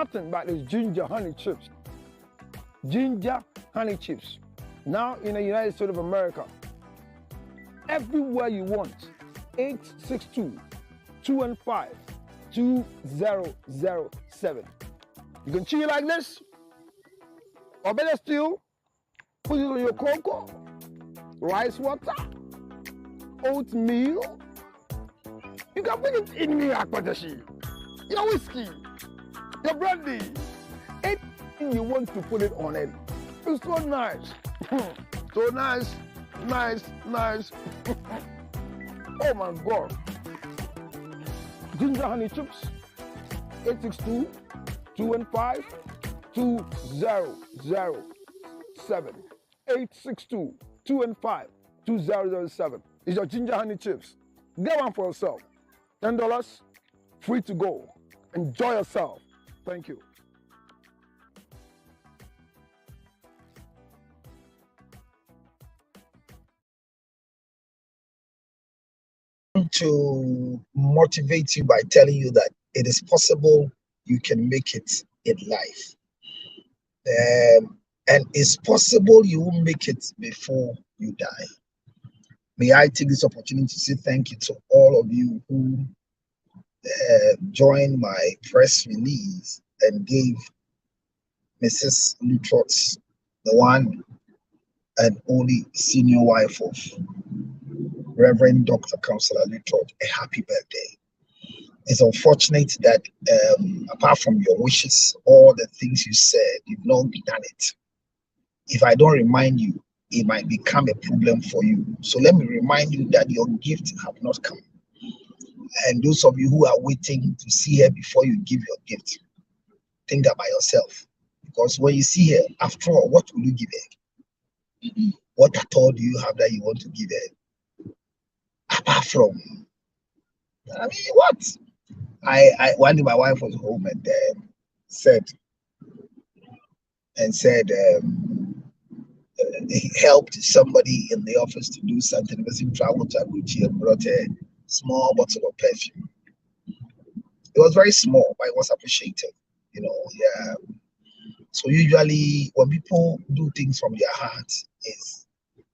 nothing but these ginger honey chips. Ginger honey chips. Now in the United States of America, everywhere you want. 862-215-2007. You can chew it like this, or better still, put it on your cocoa, rice water, oatmeal. You can put it in your akpatashi, your whiskey, your brandy. Anything you want to put it on it. It's so nice. So nice, nice, nice. Oh my God. Ginger honey chips, 862-215-2007. 862-215-2007. It's your ginger honey chips. Get one for yourself. $10, free to go. Enjoy yourself. Thank you. To motivate you by telling you that it is possible you can make it in life. And it's possible you will make it before you die. May I take this opportunity to say thank you to all of you who joined my press release and gave Mrs. Lutrot, the one and only senior wife of Reverend Dr. Counselor Lutrot, a happy birthday. It's unfortunate that apart from your wishes, all the things you said, you've not done it. If I don't remind you, it might become a problem for you. So let me remind you that your gifts have not come. And those of you who are waiting to see her before you give your gift, think about yourself. Because when you see her, after all, what will you give her? What at all do you have that you want to give her? Apart from, I mean, what? One day my wife was home and said he helped somebody in the office to do something. The person traveled to Abuja and brought a small bottle of perfume. It was very small, but it was appreciated. You know, yeah. So usually when people do things from their hearts,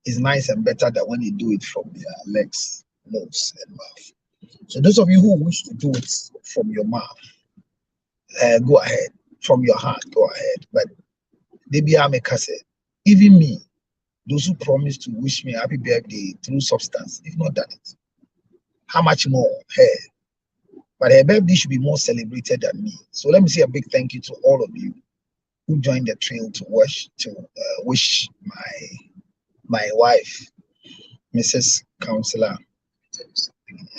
is nice and better than when they do it from their legs, nose, and mouth. So those of you who wish to do it from your mouth, go ahead. From your heart, go ahead. But even me, those who promise to wish me happy birthday through substance, if not done it, how much more her? But her birthday should be more celebrated than me. So let me say a big thank you to all of you who joined the trail to wish my wife, Mrs. Counselor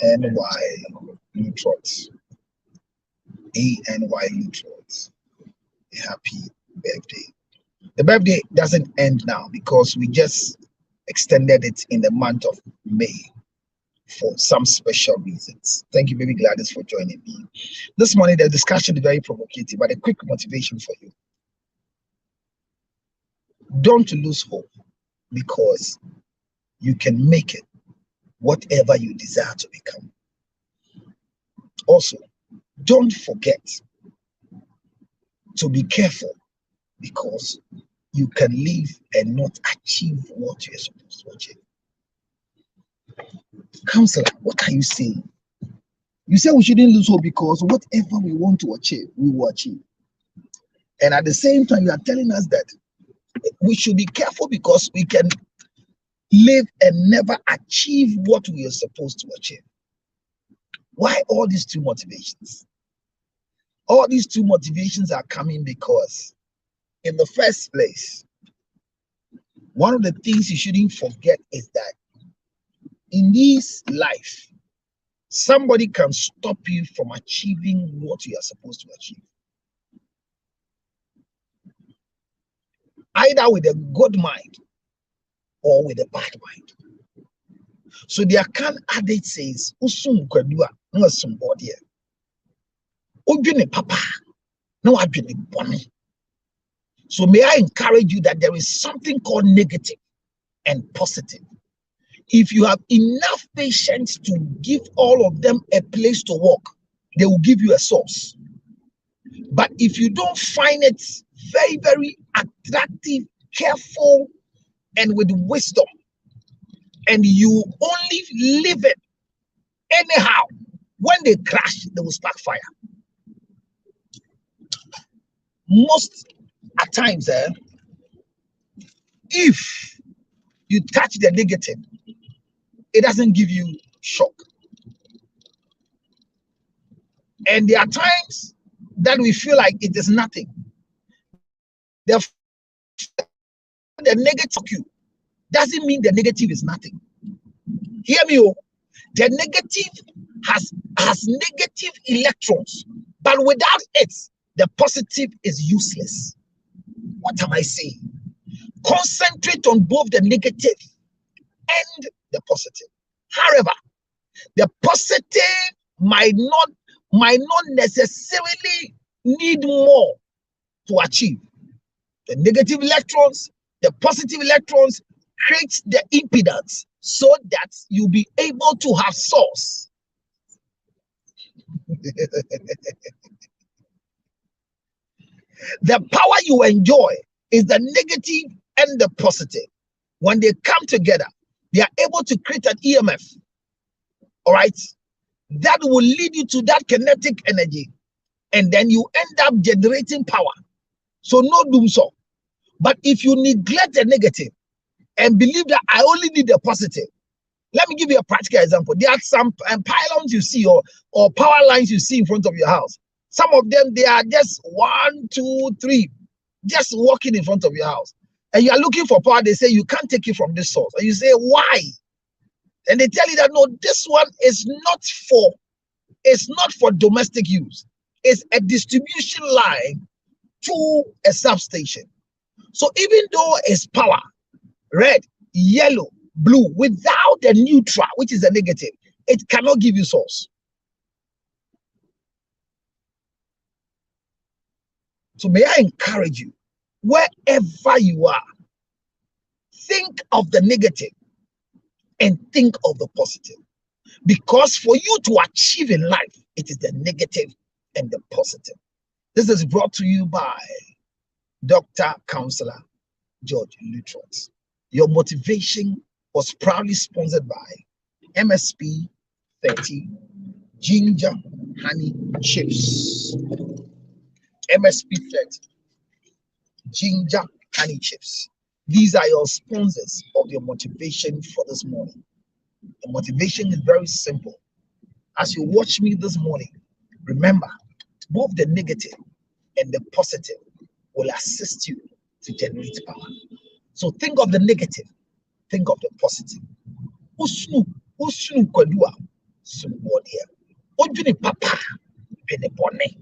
N.Y. Lutrot, A.N.Y. Lutrot, a happy birthday. The birthday doesn't end now because we just extended it in the month of May for some special reasons. Thank you, baby Gladys, for joining me. This morning, the discussion is very provocative, but a quick motivation for you. Don't lose hope, because you can make it whatever you desire to become. Also, don't forget to be careful, because you can live and not achieve what you're supposed to achieve. Counselor, what are you saying? You say we shouldn't lose hope because whatever we want to achieve, we will achieve. And at the same time, you are telling us that we should be careful because we can live and never achieve what we are supposed to achieve. Why all these two motivations? All these two motivations are coming because, in the first place, one of the things you shouldn't forget is that in this life, somebody can stop you from achieving what you are supposed to achieve. Either with a good mind or with a bad mind. So the Akan adage says, Usum Kwadua, no somebody. Papa, no bonnie. So may I encourage you that there is something called negative and positive. If you have enough patience to give all of them a place to walk, they will give you a source. But if you don't find it very, very attractive, careful, and with wisdom, and you only leave it anyhow, when they crash, they will spark fire. Most at times, if you touch the negative, it doesn't give you shock. And there are times that we feel like it is nothing. The negative you doesn't mean the negative is nothing. Hear me, oh. The negative has negative electrons, but without it, the positive is useless. What am I saying? Concentrate on both the negative and the positive. However, the positive might not necessarily need more to achieve. The negative electrons, the positive electrons create the impedance so that you'll be able to have source. The power you enjoy is the negative and the positive. When they come together, they are able to create an EMF. All right, that will lead you to that kinetic energy, and then you end up generating power. So no doom so. But if you neglect the negative and believe that I only need the positive, let me give you a practical example. There are some pylons you see or power lines you see in front of your house. Some of them, they are just 1, 2, 3, just walking in front of your house. And you are looking for power. They say you can't take it from this source. And you say, why? And they tell you that no, this one is not for domestic use. It's a distribution line to a substation. So even though it's power, red, yellow, blue, without the neutral, which is a negative, it cannot give you source. So may I encourage you, wherever you are, think of the negative and think of the positive. Because for you to achieve in life, it is the negative and the positive. This is brought to you by Dr. Counselor George Luttrot. Your motivation was proudly sponsored by MSP 30 Ginger Honey Chips. MSP 30 Ginger Honey Chips. These are your sponsors of your motivation for this morning. The motivation is very simple. As you watch me this morning, remember, both the negative and the positive will assist you to generate power. So think of the negative, think of the positive. Usunu kwadua sunbodia. Odwini papa dwene bone.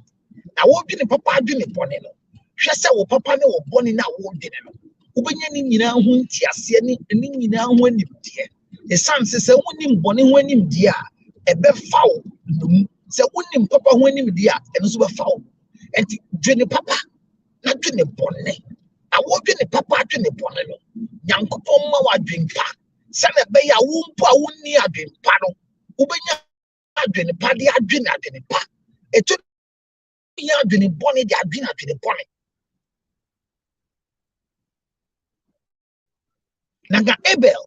Na wodwini papa dwene bone no. Hwese wo papa ne wo bone na wodwene no. Ubenya ni nyina ho ntiase ni nyina ho animdie. Esanse se wonim bone ho animdie a ebe fawo num. Se wonim papa ho animdie a eno so be fawo. Enti dwene papa na dwene bone. Na wodwene papa dwene bone no. Nyankopon ma wadwenpa. Sana be ya wumpo a wonni adwenpa no. Ubenya adwene pa de adwene pa. Eto ya adwene bone de adwene bone. Nanga Abel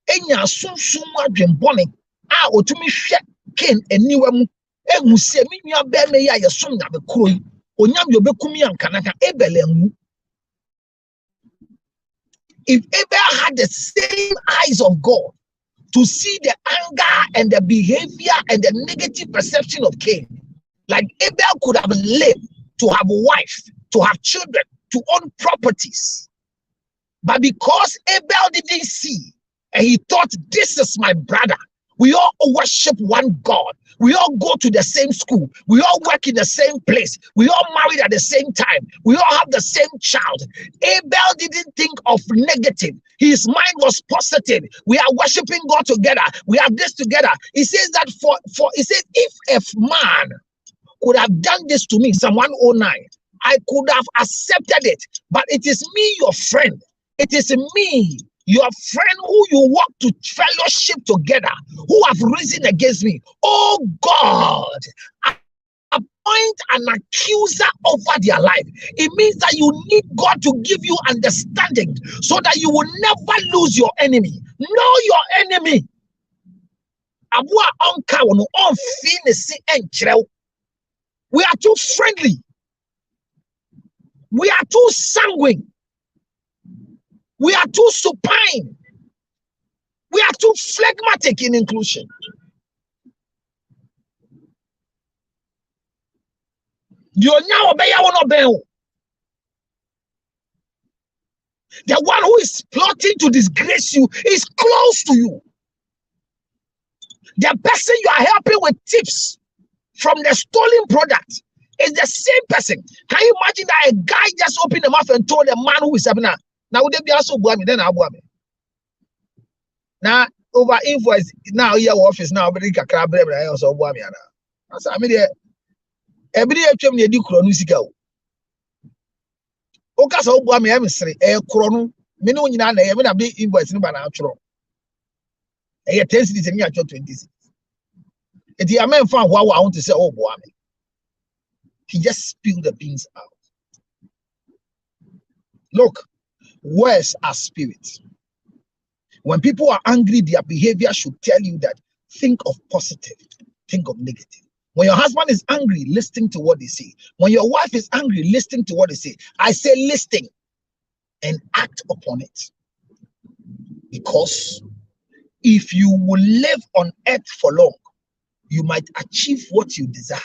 enya sunsun adwen bone a otumi hwe Cain eniwa mu ehun se me nua be me ya yesom na be kuro yi onyam yo bekumi ankanaka Abel enwu. If Abel had the same eyes of God to see the anger and the behavior and the negative perception of Cain, like Abel could have lived to have a wife, to have children, to own properties. But because Abel didn't see, and he thought, this is my brother. We all worship one God. We all go to the same school. We all work in the same place. We all married at the same time. We all have the same child. Abel didn't think of negative. His mind was positive. We are worshiping God together. We have this together. He says that he says, if a man could have done this to me, Psalm 109, I could have accepted it. But it is me, your friend. It is me, your friend, who you walk to fellowship together, who have risen against me. Oh God, upon an accuser over their life. It means that you need God to give you understanding so that you will never lose your enemy. Know your enemy. We are too friendly. We are too sanguine. We are too supine. We are too phlegmatic in inclusion. The one who is plotting to disgrace you is close to you. The person you are helping with tips from the stolen product is the same person. Can you imagine that a guy just opened the mouth and told the man who is having a now would they be also boy me then I boy me? Now over invoice now your office now but I also boy me now. I mean every day chem na edi kuro no sika o. O ka so boy me am sere e kuro no me no nyina na e me na be invoice no ba na atworo. E 10 cities and you 20. If the man found what I want to say, oh boy, he just spilled the beans out. Look, words are spirits. When people are angry, their behavior should tell you that think of positive, think of negative. When your husband is angry, listen to what they say. When your wife is angry, listen to what they say. I say listen and act upon it. Because if you will live on earth for long, you might achieve what you desire,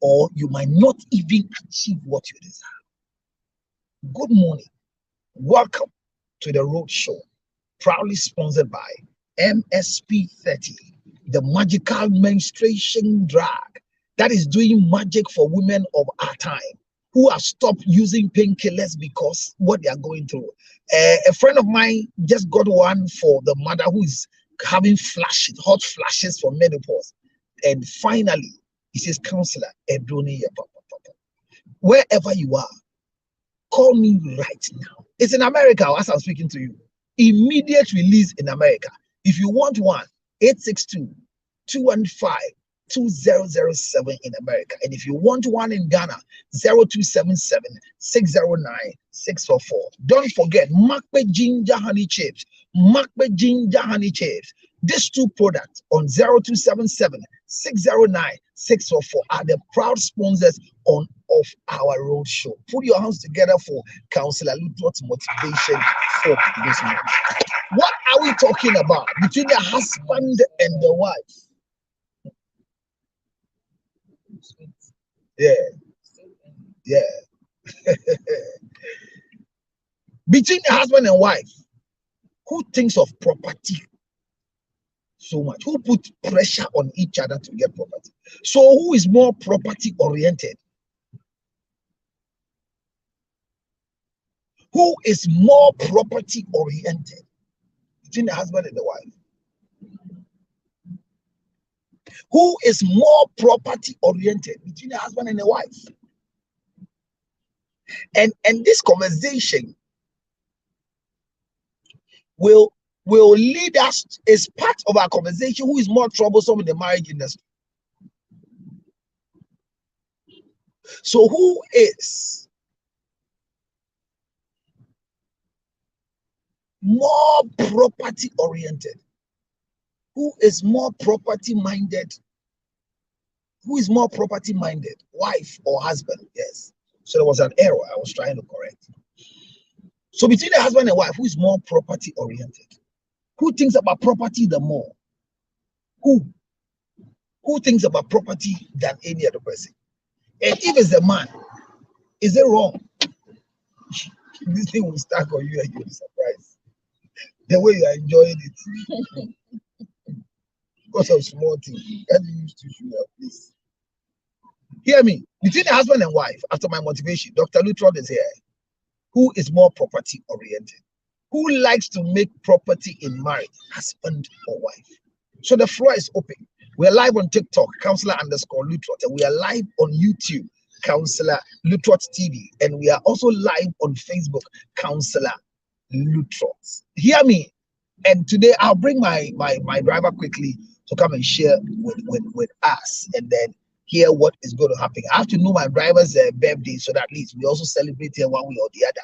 or you might not even achieve what you desire. Good morning. Welcome to the Road Show, proudly sponsored by MSP 30, the magical menstruation drug that is doing magic for women of our time who have stopped using painkillers because what they are going through. A friend of mine just got one for the mother who is having flashes, hot flashes for menopause. And finally, he says, Counselor, wherever you are, call me right now. It's in America as I'm speaking to you. Immediate release in America. If you want one, 862-215-2007 in America. And if you want one in Ghana, 0277-609-644. Don't forget, Macbeth Ginger Honey Chips. Macbeth Ginger Honey Chips. These two products on 0277-609-644 are the proud sponsors of our road show. Put your hands together for Counselor Lutrot's motivation for this month. What are we talking about between the husband and the wife? Yeah. Between the husband and wife, who thinks of property so much? Who put pressure on each other to get property? So who is more property oriented? Who is more property oriented between the husband and the wife? Who is more property oriented between the husband and the wife? And this conversation will lead us, as part of our conversation, who is more troublesome in the marriage industry. So who is more property oriented? Who is more property minded? Who is more property minded, wife or husband? Yes. So there was an error I was trying to correct. So between the husband and wife, who is more property oriented? Who thinks about property the more? Who thinks about property than any other person? And if it's the man, is it wrong? This thing will stack on you and you'll be surprised. The way you are enjoying it. Because of small things that you used to shoot up, please. Hear me. Between the husband and wife, after my motivation, Dr. Lutrot is here. Who is more property oriented? Who likes to make property in marriage, husband or wife? So the floor is open. We are live on TikTok, Counselor_Lutrot, and we are live on YouTube, Counselor Lutrot TV, and we are also live on Facebook, Counselor Lutrot. Hear me. And today I'll bring my driver quickly to come and share with us, and then hear what is going to happen. I have to know my driver's birthday so that at least we also celebrate her one way or the other.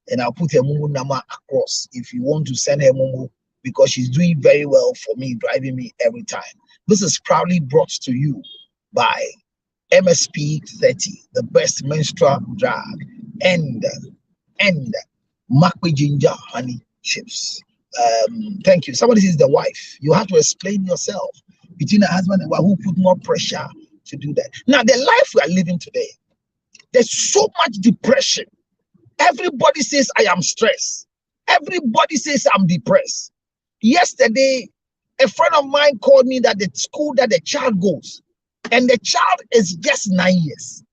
And I'll put her Mumu number across if you want to send her Mumu, because she's doing very well for me, driving me every time. This is proudly brought to you by MSP 30, the best menstrual drug, and Makwe Ginger Honey Chips. Thank you. Somebody says the wife. You have to explain yourself between a husband and wife who put more pressure to do that. Now, the life we are living today, there's so much depression. Everybody says I am stressed. Everybody says I'm depressed. Yesterday, a friend of mine called me that the school that the child goes, and the child is just 9 years.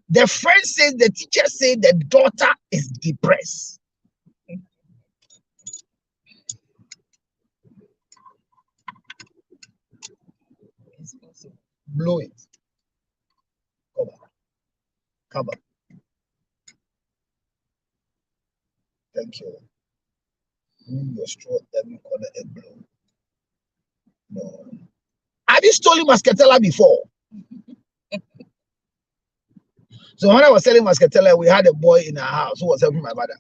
The friend says, the teacher said the daughter is depressed. Blow it. Cover. Thank you. Move your straw every corner and blow. No. Have you stolen Muscatella before? So when I was selling Muscatella, we had a boy in our house who was helping my mother.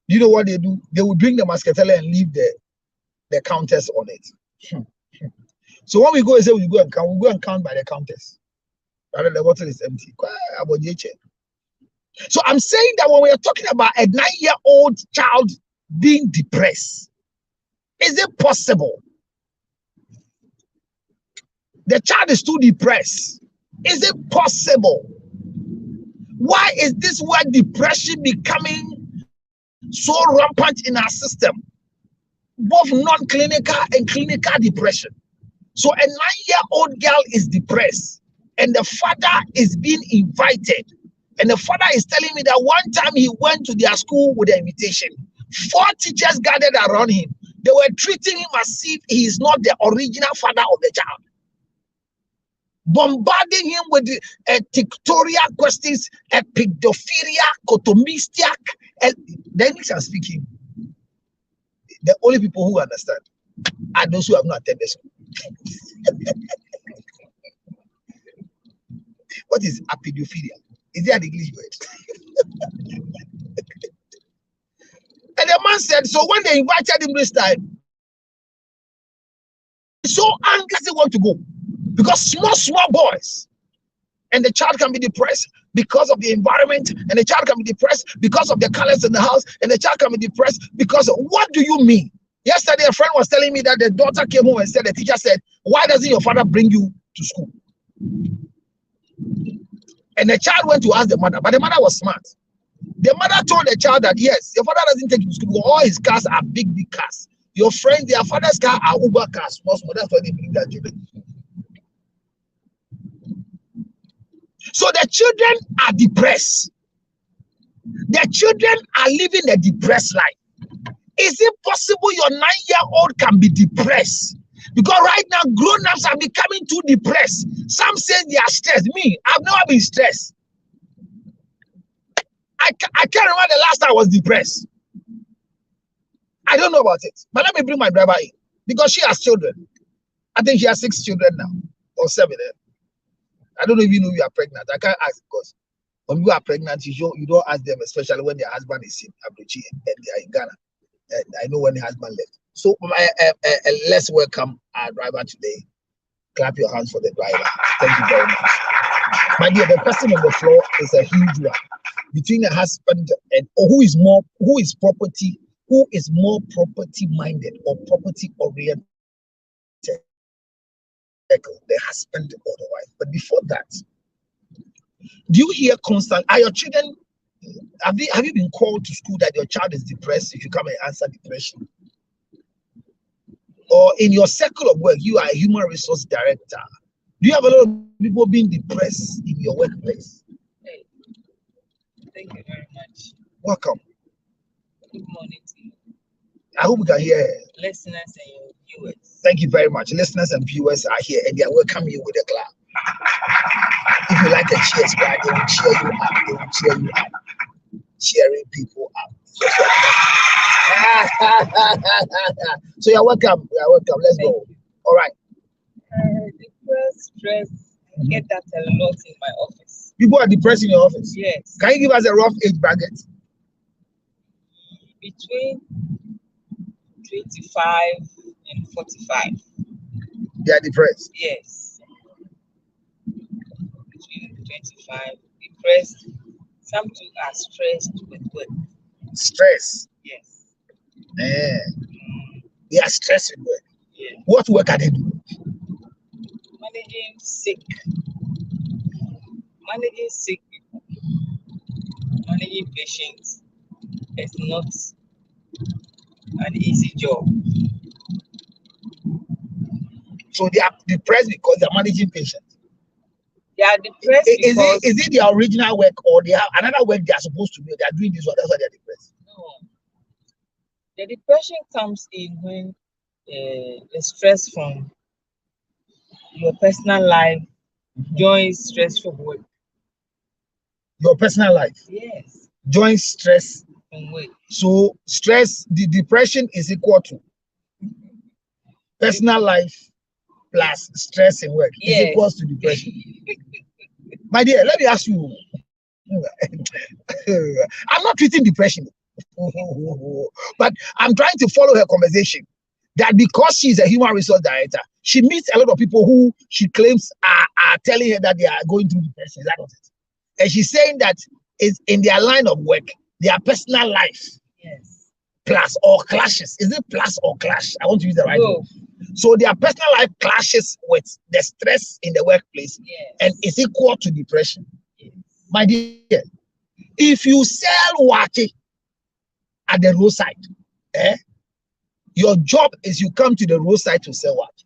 You know what they do? They would bring the Muscatella and leave the counters on it. So when we go and say we go and count by the counters. Rather the bottle is empty. So I'm saying that when we are talking about a 9-year-old child being depressed, is it possible? The child is too depressed. Is it possible? Why is this word depression becoming so rampant in our system? Both non-clinical and clinical depression. So a 9-year-old girl is depressed, and the father is being invited. And the father is telling me that one time he went to their school with an invitation. 4 teachers gathered around him. They were treating him as if he is not the original father of the child. Bombarding him with dictatorial questions, epidophilia, cotomistia, and the English are speaking. The only people who understand are those who have not attended school. What is apidophilia? Is that the English word? And the man said, so when they invited him this time, so angry they want to go. Because small boys, and the child can be depressed because of the environment, and the child can be depressed because of the colors in the house, and the child can be depressed because of, what do you mean? Yesterday, a friend was telling me that the daughter came home and said, the teacher said, why doesn't your father bring you to school? And the child went to ask the mother, but the mother was smart. The mother told the child that, yes, your father doesn't take you to school. All his cars are big cars. Your friends, their father's car are Uber cars. That's why they bring their children. So the children are depressed. The children are living a depressed life. Is it possible your 9-year-old can be depressed? Because right now, grown-ups are becoming too depressed. Some say they are stressed. Me, I've never been stressed. I can't remember the last time I was depressed. I don't know about it. But let me bring my driver in. Because she has children. I think she has 6 children now. Or 7. I don't know if you know you are pregnant. I can't ask because when you are pregnant, you don't ask them, especially when their husband is in Abuchi and they are in Ghana. And I know when the husband left. So let's welcome our driver today. Clap your hands for the driver. Thank you very much. My dear, the person on the floor is a huge one. Between a husband and who is more property minded or property oriented, the husband or the wife. But before that, do you hear constant? Are your children? Have you been called to school that your child is depressed? If you come and answer depression, or in your circle of work, you are a human resource director. Do you have a lot of people being depressed in your workplace? Hey, thank you very much. Welcome. Good morning to you. I hope we can hear listeners and your viewers. Thank you very much. Listeners and viewers are here and they are welcoming you with a clap. If you like a cheers, they will cheer you up. They will cheer you up. Cheering people up. So you're welcome. You are welcome. Let's go. All right. Depressed, stress, get that a lot in my office. People are depressed in your office. Yes. Can you give us a rough age bracket? Between 25 and 45. They are depressed. Yes. Between 25, depressed. Some too are stressed with work. Stress. Yes. They are stressed with work. Yeah. What work are they doing? Managing sick people, managing patients is not an easy job. So they are depressed because they are managing patients. They are depressed because Is it their original work, or they have another work they are supposed to do? They are doing this one, that's why they are depressed. no. The depression comes in when the stress from your personal life joins stress from work. Your personal life Yes, joins stress. from work. So stress, the depression is equal to personal life plus stress in work is Yes. equals to depression. My dear, let me ask you. I'm not treating depression, but I'm trying to follow her conversation. That because she's a human resource director, she meets a lot of people who she claims are telling her that they are going through depression. Is that not it? And she's saying that is in their line of work, their personal life Yes. plus or clashes. Is it plus or clash? I want to use the right word. No. So their personal life clashes with the stress in the workplace, Yes. and is equal to depression. Yes. My dear, if you sell water at the roadside, your job is you come to the roadside to sell water,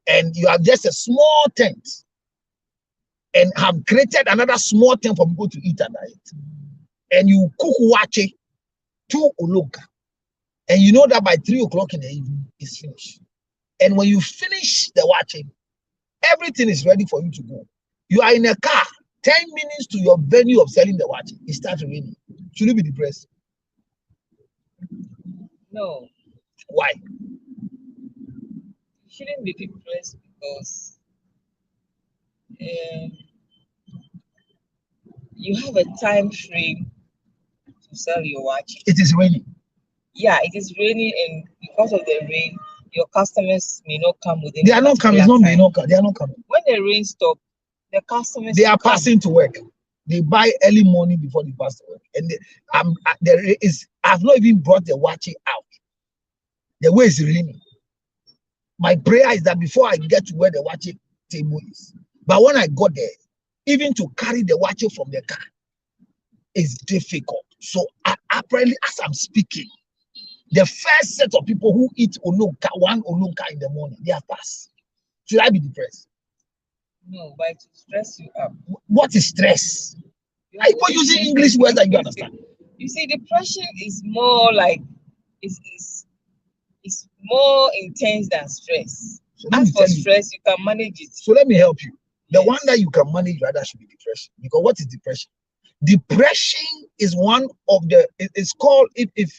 and you have just a small tent and have created another small tent for people to eat at night, and you cook water to Olonka, and you know that by 3 o'clock in the evening it's finished. And when you finish the water, everything is ready for you to go. You are in a car, 10 minutes to your venue of selling the water. It starts raining. Should you be depressed? No. Why? You shouldn't be depressed because you have a time frame to sell your watch. It is raining. Yeah, it is raining, and because of the rain, your customers may not come within. They are not coming. It's not may not come. They are not coming. When the rain stops, the customers they are come. passing to work. They buy early morning before they pass to work, and I've not even brought the watch out. The way is raining. My prayer is that before I get to where the watch table is, but when I got there, even to carry the watch from the car is difficult. So apparently, as I'm speaking, the first set of people who eat Olonka, one Olonka in the morning, they have passed. Should I be depressed? No, but it stress you up. What is stress? Are you using English words that you understand? You see, depression is more like it's more intense than stress. So as for stress, you can manage it. So let me help you. The Yes. one that you can manage rather should be depression. Because what is depression? Depression is one of the. It's called if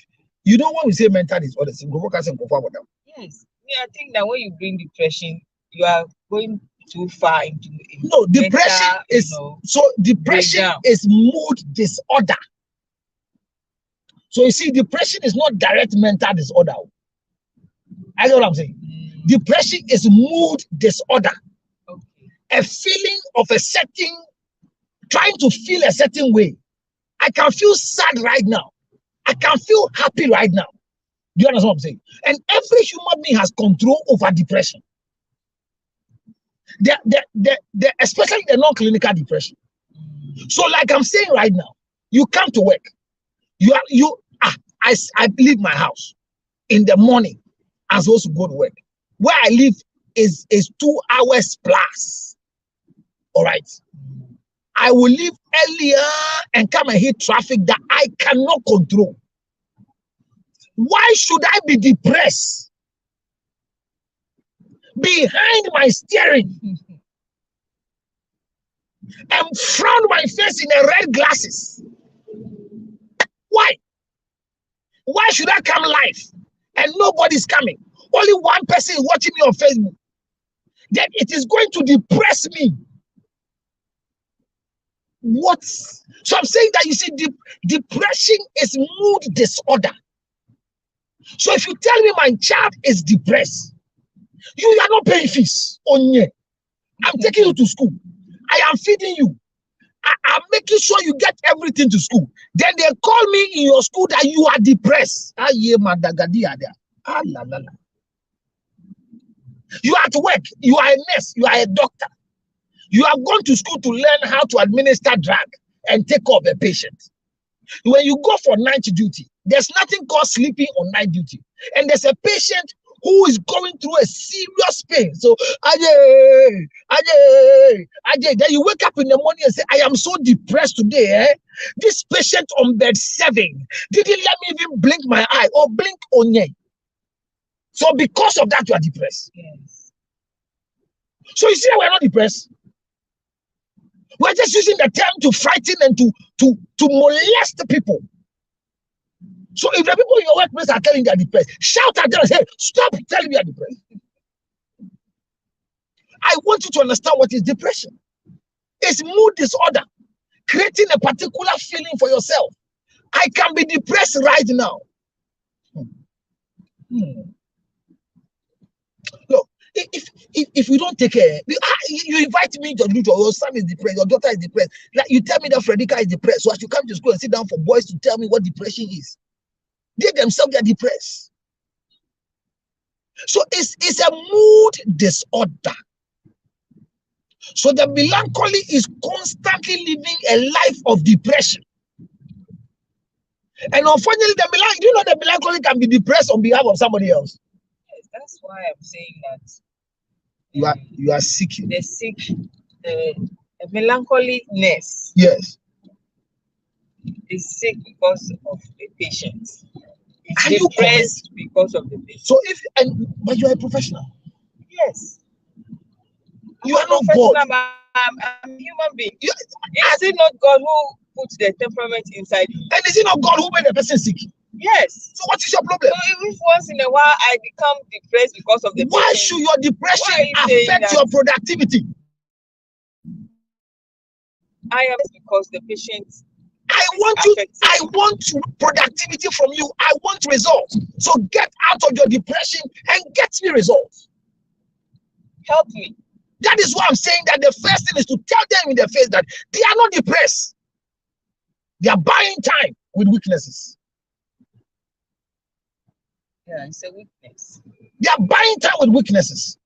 you know when we say mental disorders. Yes, I think that when you bring depression, you are going too far into no depression mental, is so depression breakdown. is mood disorder. So you see, depression is not direct mental disorder. I know what I'm saying. Depression is mood disorder. Okay. A feeling of a certain, trying to feel a certain way. I can feel sad right now. I can feel happy right now. Do you understand what I'm saying? And every human being has control over depression. Especially the non-clinical depression. So, like I'm saying right now, you come to work. I leave my house in the morning. I'm supposed to go to work. Where I live is 2 hours plus. All right. I will leave earlier and come and hit traffic that I cannot control. Why should I be depressed behind my steering and frown my face in the red glasses? Why? Why should I come live and nobody's coming? Only one person is watching me on Facebook. then it is going to depress me. What? So I'm saying that, you see, depression is mood disorder. So if you tell me my child is depressed, you are not paying fees. Onye, I'm taking you to school. I am feeding you. I'm making sure you get everything to school. Then they call me in your school that you are depressed. You are at work. You are a nurse. You are a doctor. You have gone to school to learn how to administer drug and take care of a patient. When you go for night duty, there's nothing called sleeping on night duty. And there's a patient who is going through a serious pain. So, then you wake up in the morning and say, I am so depressed today. This patient on bed 7 didn't let me even blink my eye or blink on ye. So because of that, you are depressed. Yes. So you see, we're not depressed. We're just using the term to frighten and to molest the people. So if the people in your workplace are telling you they are depressed, shout at them and say, stop telling me you are depressed. I want you to understand what is depression. It's mood disorder, creating a particular feeling for yourself. I can be depressed right now. Look, if you don't take care, you invite me to do your son is depressed, your daughter is depressed. Like you tell me that Frederica is depressed, so I should come to school and sit down for boys to tell me what depression is. They themselves are depressed. So it's a mood disorder. So the melancholy is constantly living a life of depression. And unfortunately, the melancholy can be depressed on behalf of somebody else. Yes, that's why I'm saying that you are sick. The sick, a melancholiness. Yes. Is sick because of the patient. It's depressed because of the patient. So but you are a professional. Yes. You are not God. I'm a human being. Is it not God who puts the temperament inside you? And is it not God who made the person sick? Yes. So what is your problem? So if once in a while I become depressed because of the why patient, should your depression affect your productivity? I am because the patient. I want productivity from you. I want results. So get out of your depression and get me results. Help me. That is why I'm saying that the first thing is to tell them in their face that they are not depressed. They are buying time with weaknesses. Yeah, it's a weakness. They are buying time with weaknesses.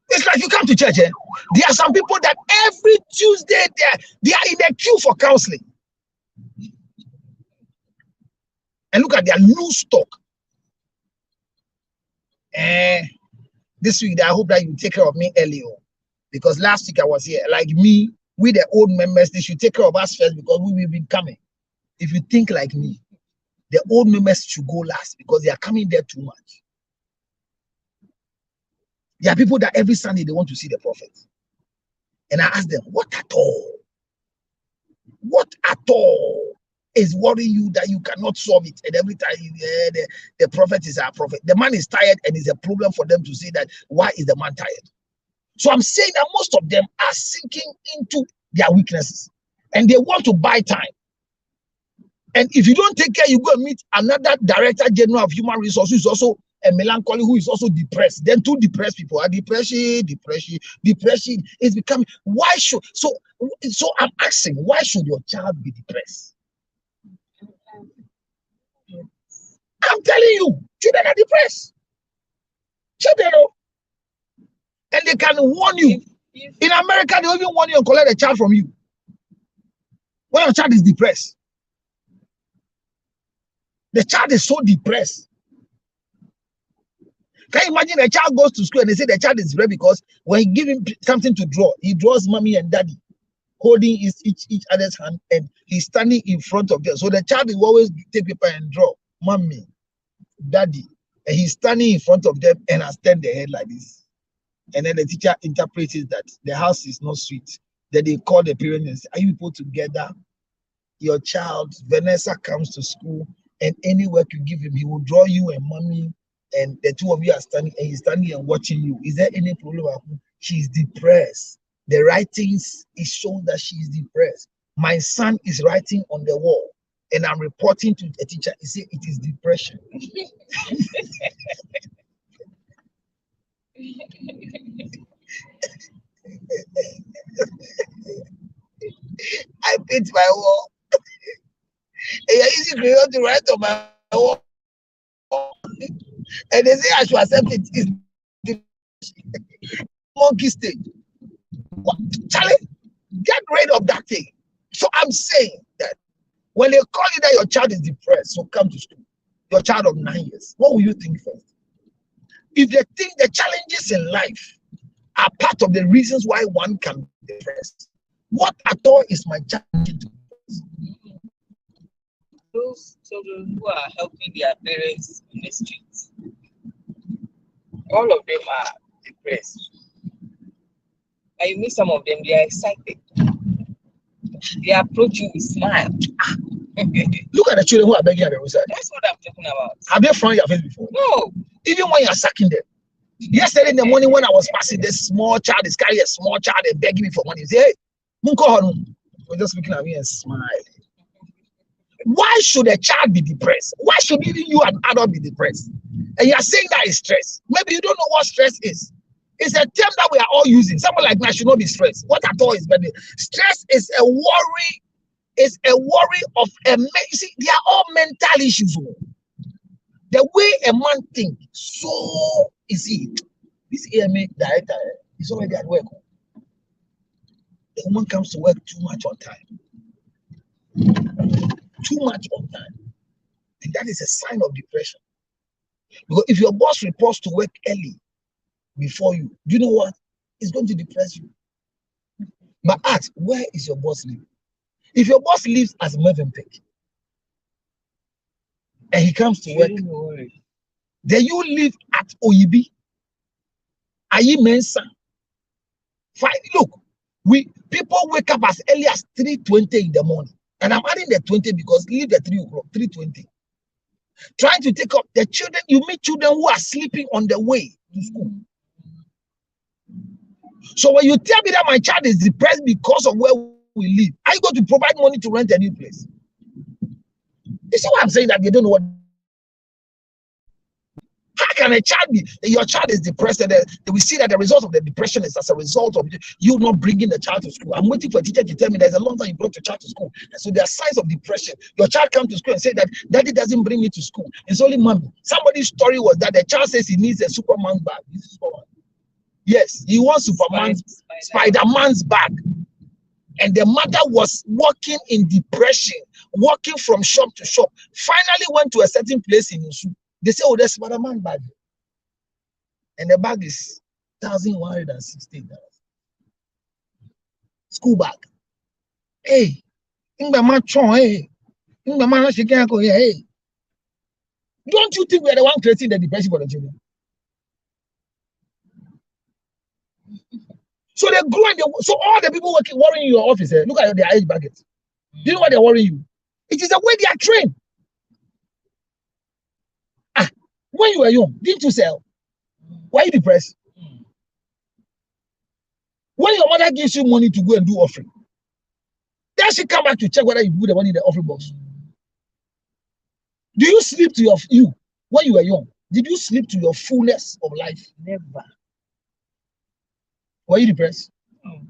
It's like you come to church, there are some people that every Tuesday they are in a queue for counseling. And look at their loose stock. This week, I hope that you take care of me early on. Because last week I was here. Like me, we the old members, they should take care of us first because we will be coming. If you think like me, the old members should go last because they are coming there too much. There are people that every Sunday they want to see the prophet. And I ask them, what at all is worrying you that you cannot solve it? And every time the prophet is our prophet, the man is tired and it's a problem for them to say that, why is the man tired? So I'm saying that most of them are sinking into their weaknesses and they want to buy time. And if you don't take care, you go and meet another director general of human resources who is also a melancholy, who is also depressed. Then two depressed people are depression is becoming. So I'm asking, why should your child be depressed? I'm telling you, children are depressed. Children, and they can warn you. In America, they even warn you and collect a child from you when your child is depressed. The child is so depressed. Can you imagine a child goes to school and they say the child is depressed because when you give him something to draw, he draws mommy and daddy holding each other's hand and he's standing in front of them. So the child will always take paper and draw mommy, daddy, and he's standing in front of them and has turned their head like this. And then the teacher interprets that the house is not sweet. Then they call the parents and say, are you people together? Your child, Vanessa, comes to school and any work you give him, he will draw you and mommy and the two of you are standing, and he's standing and watching you, is there any problem? She's depressed. The writings is showing that she's depressed. My son is writing on the wall, and I'm reporting to a teacher. He said it is depression. I paint my wall. And you're using crayon to write on my wall. And they say I should accept it. It's the monkey stage. What? Charlie, get rid of that thing. So I'm saying that when they call you that your child is depressed, so come to school. Your child of 9 years, what will you think first? If they think the challenges in life are part of the reasons why one can be depressed, what at all is my challenge to those children who are helping their parents in the streets, all of them are depressed. And you meet some of them, they are excited. They approach you with smile. Look at the children who are begging at the roadside. That's what I'm talking about. Have they frowned your face before? No. Even when you are sucking them. Yesterday in the morning when I was passing, this small child is carrying a small child and begging me for money. You say, hey, we're just looking at me and smiling. Why should a child be depressed? Why should even you, an adult, be depressed? And you are saying that is stress. Maybe you don't know what stress is. It's a term that we are all using. Someone like me, I should not be stressed. What at all is better? Stress is a worry. It's a worry of a you see, they are all mental issues. The way a man thinks, so is he. This AMA director is already at work. The woman comes to work too much on time. Too much on time. And that is a sign of depression. Because if your boss reports to work early before you, do you know what? It's going to depress you. But ask, where is your boss living? If your boss lives as Mervyn Peck and he comes to work, then you live at Oyibi, Ayi Mensa. Fine. Look, people wake up as early as 3:20 in the morning. And I'm adding the 20 because leave the 3 o'clock, 3:20. Trying to take up the children, you meet children who are sleeping on the way to school. So when you tell me that my child is depressed because of where we live, are you going to provide money to rent a new place? You see what I'm saying? That they don't know what. How can a child be? Your child is depressed, and we see that the result of the depression is as a result of you not bringing the child to school. I'm waiting for a teacher to tell me there's a long time you brought your child to school, and so there are signs of depression. Your child comes to school and say that daddy doesn't bring me to school. It's only mommy. Somebody's story was that the child says he needs a Superman bag. Yes, he wants Spider-Man's bag. And the mother was walking in depression, walking from shop to shop. Finally went to a certain place in Usu. They say, oh, there's Spider-Man bag. And the bag is $1,160. School bag. Hey, hey. Don't you think we are the one creating the depression for the children? So they grow and so all the people worrying in your office, look at their age brackets. Do you know why they're worrying you? It is the way they are trained. When you were young, didn't you sell? Why are you depressed? When your mother gives you money to go and do offering, then she come back to check whether you put the money in the offering box. Do you sleep to you when you were young? Did you sleep to your fullness of life? Never. Were you depressed? No.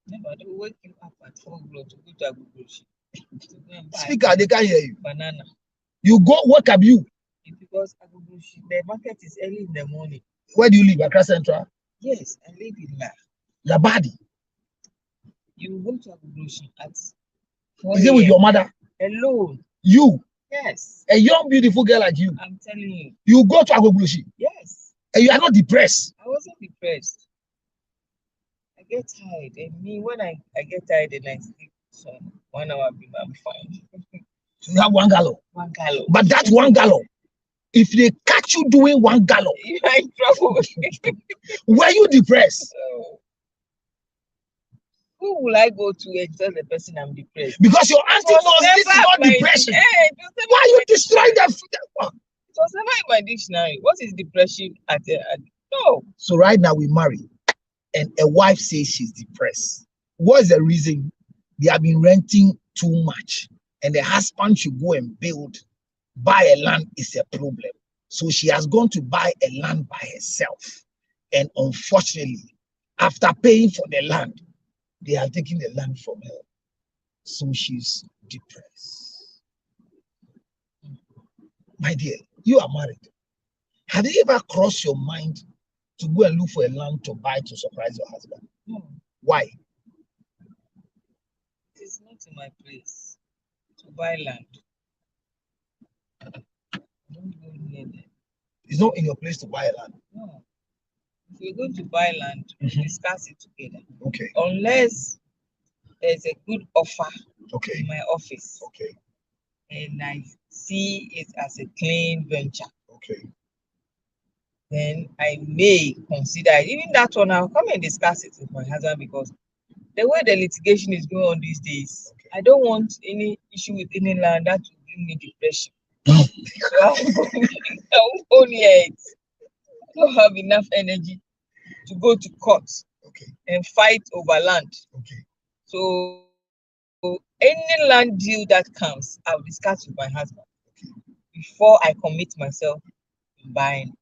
Never. They will wake you up at 4 o'clock to go to Agubushi. Speaker, they can't hear you. Banana. You go work up you. It's because Agubushi, the market is early in the morning. Where do you live? Accra Central? Yes, I live in Labadi. You go to Agubushi at 4 Is it with your mother? Alone. You? Yes. A young, beautiful girl like you. I'm telling you. You go to Agubushi? Yes. And you are not depressed? I wasn't depressed. I get tired. And me, when I get tired and I sleep, so 1 hour, I'm fine. You have 1 gallon. 1 gallon. But that 1 gallon, if they catch you doing 1 gallon, you are in trouble. Were you depressed? Who will I go to and tell the person I'm depressed? Because your auntie knows this is not depression. Why are you destroying the? It was never in my dictionary. What is depression no. So right now we marry, and a wife says she's depressed. What's the reason? They have been renting too much, and the husband should go and buy a land is a problem. So she has gone to buy a land by herself. And unfortunately, after paying for the land, they have taken the land from her. So she's depressed. My dear, you are married. Have you ever crossed your mind to go and look for a land to buy to surprise your husband? No. Why? It's not in my place to buy land. Don't go near them. It's not in your place to buy a land. No. If we're going to buy land, we discuss it together. Okay. Unless there's a good offer Okay. in my office. Okay. And I see it as a clean venture. Okay. Then I may consider it. Even that one, I'll come and discuss it with my husband, because the way the litigation is going on these days, I don't want any issue with any land that will bring me depression. So I won't go near it. I don't have enough energy to go to court and fight over land. Okay. So any land deal that comes, I'll discuss with my husband before I commit myself in buying.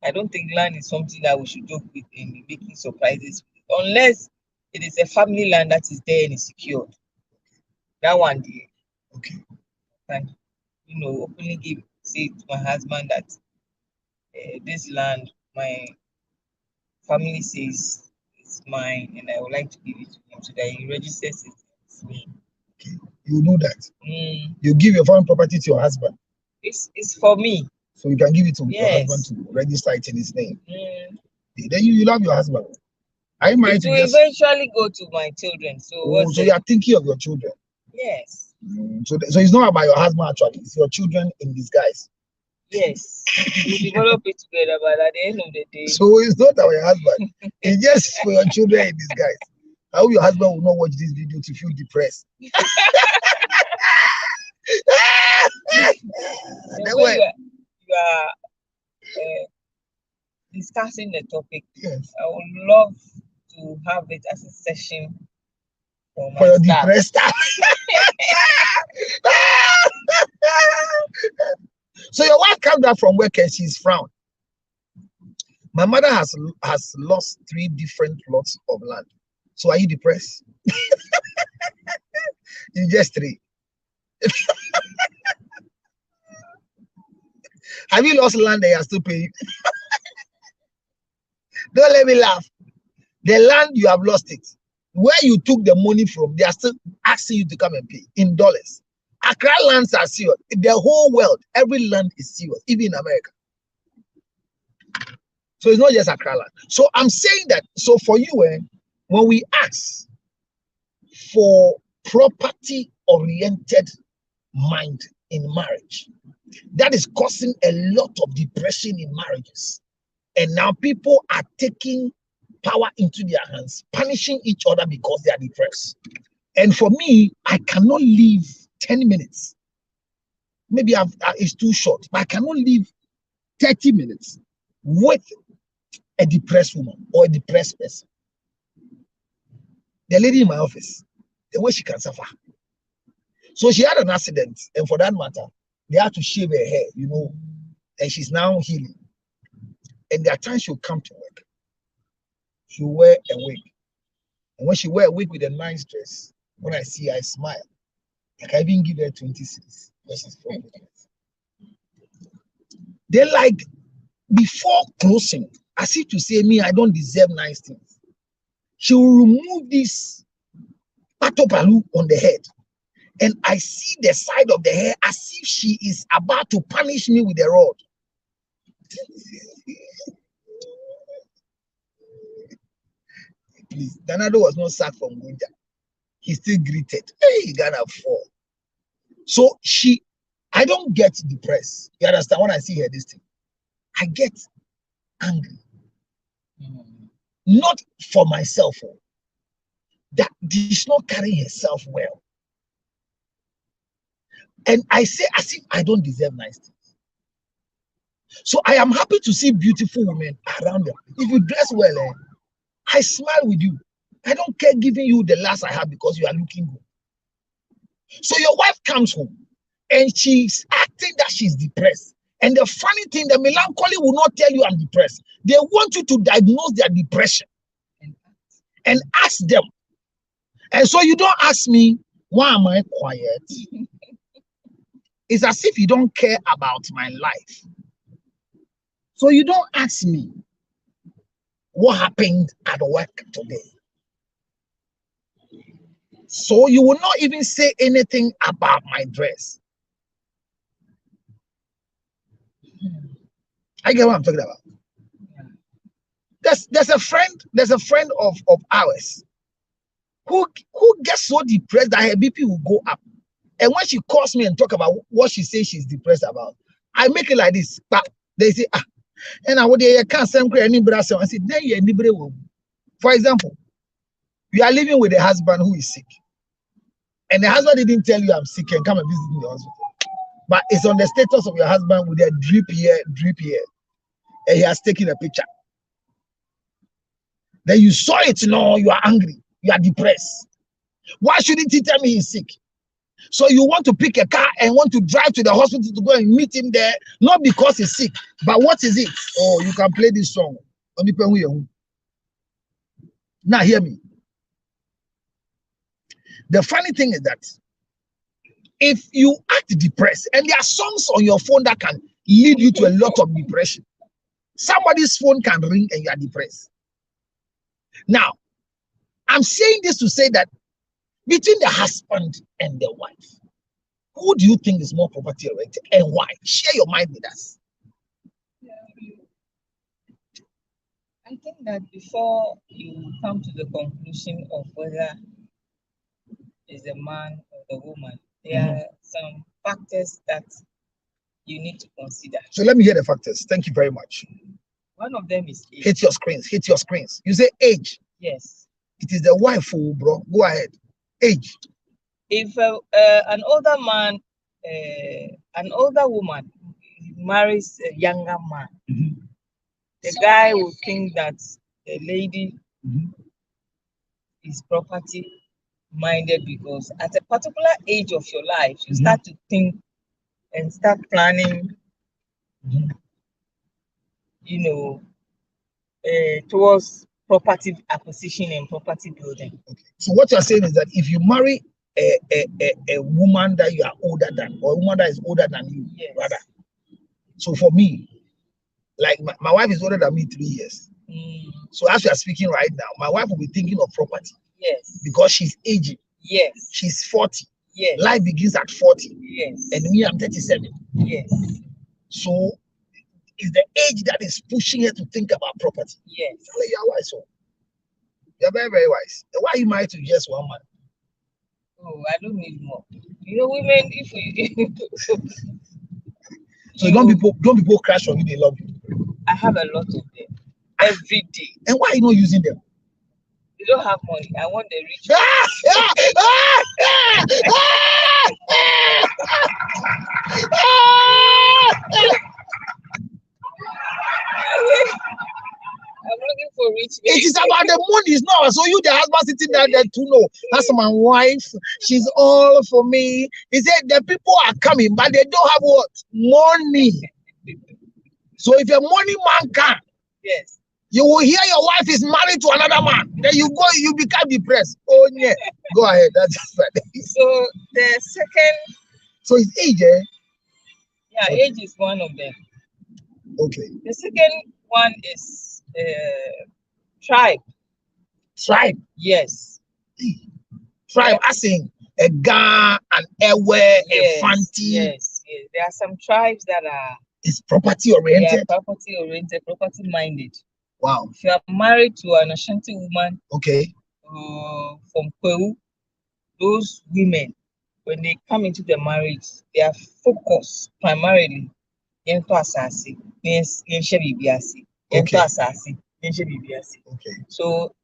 I don't think land is something that we should joke with and be making surprises with, unless it is a family land that is there and is secured. That one day, and openly say to my husband that this land, my family says it's mine, and I would like to give it to him so that he registers it as me. Okay. You do that. You give your foreign property to your husband. It's for me. So you can give it to your husband to register it in his name. Then you love your husband. Are you married to eventually go to my children. So so you are thinking of your children. Yes. So it's not about your husband actually. It's your children in disguise. Yes. We develop it together, but at the end of the day. So it's not about your husband. It's just for your children in disguise. I hope your husband will not watch this video to feel depressed. You are discussing the topic. Yes. I would love to have it as a session for your depressed staff. So your wife comes back from work and she's frowned. My mother has lost 3 different plots of land. So are you depressed? You just 3. Have you lost land and you are still paying? Don't let me laugh. The land, you have lost it. Where you took the money from, they are still asking you to come and pay in dollars. Accra lands are sealed. The whole world, every land is sealed, even in America. So it's not just Accra land. So I'm saying that, so for you, when we ask for property-oriented mind in marriage, that is causing a lot of depression in marriages. And now people are taking power into their hands, punishing each other because they are depressed. And for me, I cannot live 10 minutes. Maybe it's too short, but I cannot live 30 minutes with a depressed woman or a depressed person. The lady in my office, the way she can suffer. So she had an accident, and for that matter, they had to shave her hair, and she's now healing. And there are times she'll come to work. She'll wear a wig. And when she wear a wig with a nice dress, when I see her, I smile. Like I even give her 20 cedis. They like, before closing, as if to say, me, I don't deserve nice things. She will remove this patopalu on the head. And I see the side of the hair as if she is about to punish me with a rod. Please, Danado was not sacked from Gunja. He still greeted. Hey, Ghana 4. So I don't get depressed. You understand when I see her this thing? I get angry. Not for myself. That she's not carrying herself well. And I say as if I don't deserve nice things. So I am happy to see beautiful women around them. If you dress well, I smile with you. I don't care giving you the last I have because you are looking good. So your wife comes home and she's acting that she's depressed. And the funny thing, the melancholy will not tell you I'm depressed. They want you to diagnose their depression and ask them. And so you don't ask me, why am I quiet? It's as if you don't care about my life. So you don't ask me what happened at work today. So you will not even say anything about my dress. I get what I'm talking about. There's a friend of ours who gets so depressed that her BP will go up. And when she calls me and talk about what she says she's depressed about, I make it like this. But they say, and I would can't send any brother. I said, then you're anybody will. For example, you are living with a husband who is sick. And the husband didn't tell you I'm sick and come and visit me in the hospital. But it's on the status of your husband with a drip here. And he has taken a picture. Then you saw it, no, you are angry, you are depressed. Why shouldn't he tell me he's sick? So you want to pick a car and want to drive to the hospital to go and meet him there, not because he's sick, but what is it? Oh, you can play this song. Now hear me. The funny thing is that if you act depressed, and there are songs on your phone that can lead you to a lot of depression. Somebody's phone can ring and you are depressed. Now, I'm saying this to say that between the husband and the wife, who do you think is more property oriented and why? Share your mind with us. I think that before you come to the conclusion of whether it's the man or the woman, there are some factors that you need to consider. So let me hear the factors. Thank you very much. One of them is age. Hit your screens. You say age. Yes. It is the wife, bro. Go ahead. Age. If an older man, an older woman marries a younger man, the guy will think that the lady is property minded because at a particular age of your life, you start to think and start planning, towards property acquisition and property building. Okay. So what you're saying is that if you marry a woman that you are older than, or a woman that is older than you, yes, rather. So for me, like my wife is older than me 3 years. So as we are speaking right now, my wife will be thinking of property. Yes. Because she's aging. Yes. She's 40. Yes. Life begins at 40. Yes. And me, I'm 37. Yes. So it's the age that is pushing her to think about property. Yes. You are wise, so you're very, very wise. Why are you married to just one man? Oh, I don't need more. Women, if we so don't people crash on you, they love you. I have a lot of them every day. And why are you not using them? They don't have money. I want the rich. I'm looking for rich. It is about the money, it's not. So you, the husband sitting down there to know. That's my wife. She's all for me. He said the people are coming, but they don't have what? Money. So if a money man can, yes, you will hear your wife is married to another man. Then you become depressed. Oh yeah. Go ahead. That's just right. So the second. So it's age, eh? Yeah, okay. Age is one of them. Okay. The second one is tribe. Tribe. Yes. Tribe. I think a Ga, an Ewe, a Fanti. Yes. There are some tribes that are. It's property oriented. They are property oriented, property minded. Wow. If you are married to an Ashanti woman, okay, from Peru, those women, when they come into the marriage, they are focused primarily into asasi, okay. So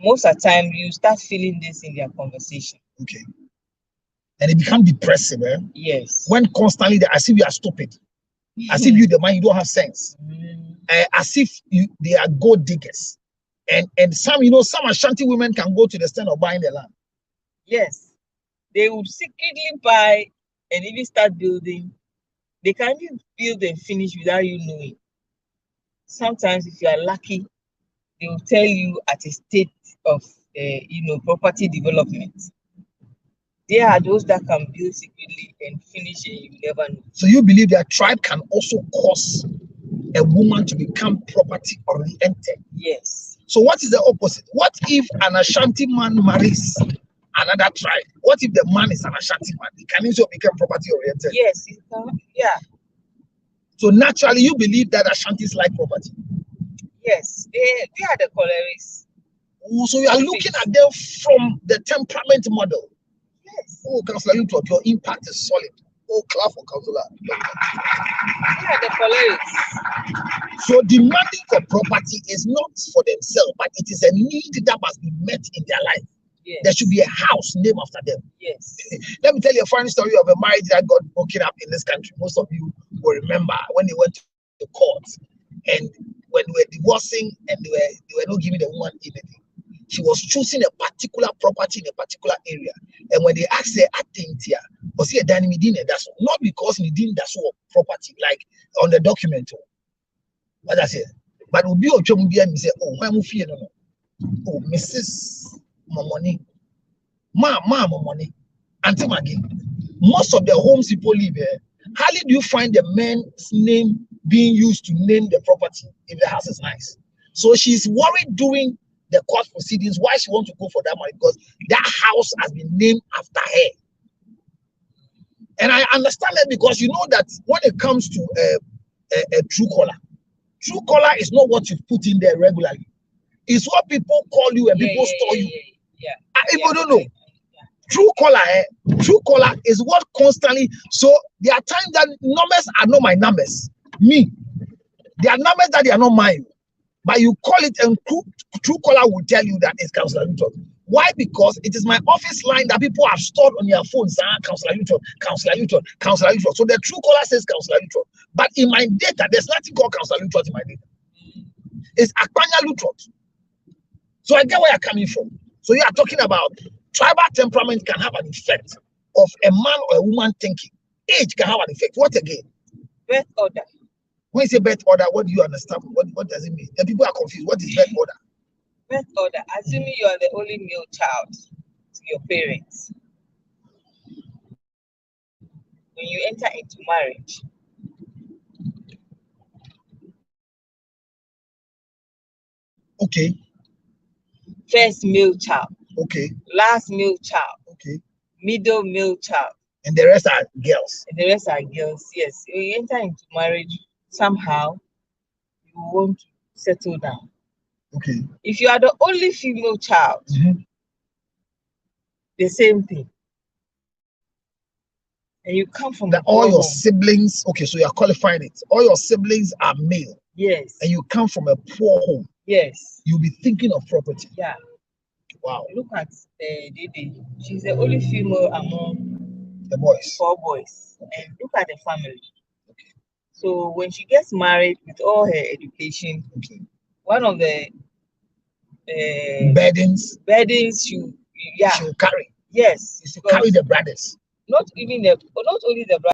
most of the time, you start feeling this in their conversation. Okay. and it becomes depressive. Yes. When constantly as if you are stupid, as if you the man you don't have sense, as if they are gold diggers, and some some Ashanti women can go to the extent of buying the land. Yes, they would secretly buy and even start building. They can even build and finish without you knowing. Sometimes, if you are lucky, they will tell you at a state of property development. There are those that can build secretly and finish and you never know. So you believe that tribe can also cause a woman to become property oriented? Yes. So what is the opposite? What if an Ashanti man marries another tribe? What if the man is an Ashanti man? He can also become property oriented? Yes, it can. Yeah. So naturally, you believe that Ashantis like property? Yes, they are the colorists. So you are looking at them from the temperament model. Yes. Oh, Councillor Lutot, your impact is solid. Oh, clap for Councillor. They are the colorists. So demanding for property is not for themselves, but it is a need that must be met in their life. Yes. There should be a house named after them. Yes. Let me tell you a funny story of a marriage that got broken up in this country. Most of you will remember when they went to court, and when they were divorcing and they were not giving the woman anything. She was choosing a particular property in a particular area. And when they asked her, Atentia, was he a dynamidine? That's not because he didn't that's property, like on the document. What I said. But would be a job and say, oh, my movie, no. Oh, Mrs. Momoni. Momoni. Auntie Maggie. Most of the homes people live here, hardly do you find the man's name being used to name the property if the house is nice. So she's worried during the court proceedings why she wants to go for that money, because that house has been named after her. And I understand that, because you know that when it comes to a true color is not what you put in there regularly. It's what people call you and people store you. People don't know. True color is what constantly. So there are times that numbers are not my numbers. Me, there are numbers that they are not mine. But you call it, and true color will tell you that it's Councillor Lutot. Why? Because it is my office line that people have stored on their phones. Councillor Lutot, Councillor Lutot, Councillor Lutot. So the true color says Councillor Lutot. But in my data, there's nothing called Councillor Lutot in my data. It's Akpanya Lutot. So I get where you're coming from. So you are talking about tribal temperament can have an effect of a man or a woman thinking. Age can have an effect. What again? Birth order. When you say birth order, what do you understand? What does it mean? The people are confused. What is birth order? Birth order. Assuming you are the only male child to your parents, when you enter into marriage, okay. First male child. Okay. Last male child. Okay. Middle male child. And the rest are girls. And the rest are girls. Yes. When you enter into marriage, somehow you want to settle down. Okay. If you are the only female child, the same thing. And you come from all your siblings. Okay, so you are qualifying it. All your siblings are male. Yes. And you come from a poor home. Yes. You'll be thinking of property. Yeah. Wow. Look at Dede. She's the only female among the boys. 4 boys. Okay. And look at the family. Okay. So when she gets married with all her education, okay, one of the burdens she'll carry. Yes. She'll carry the brothers. Not only the brothers.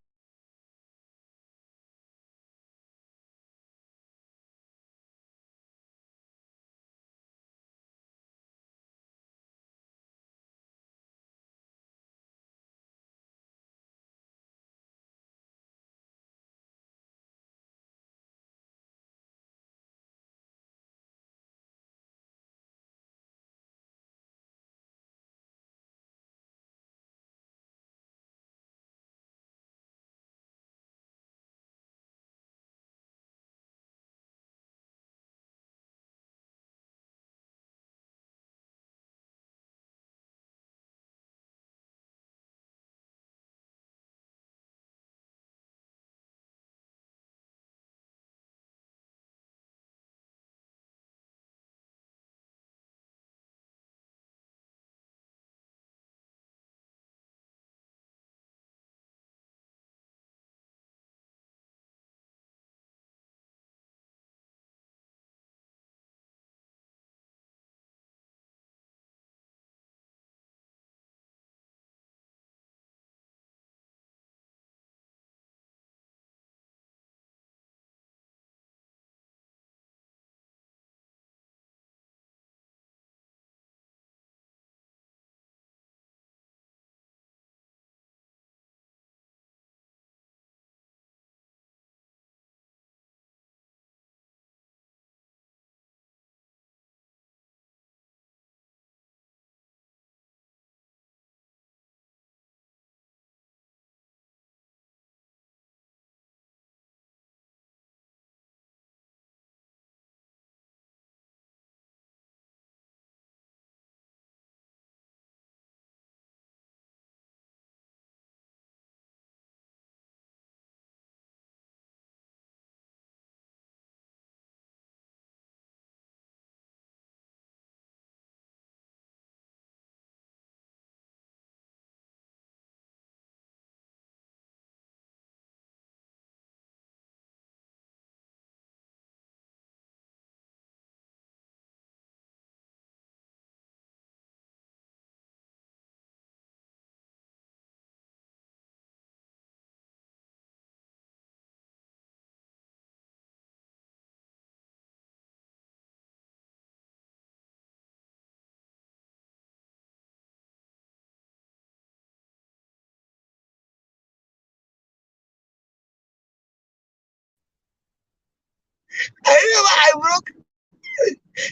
remember I broke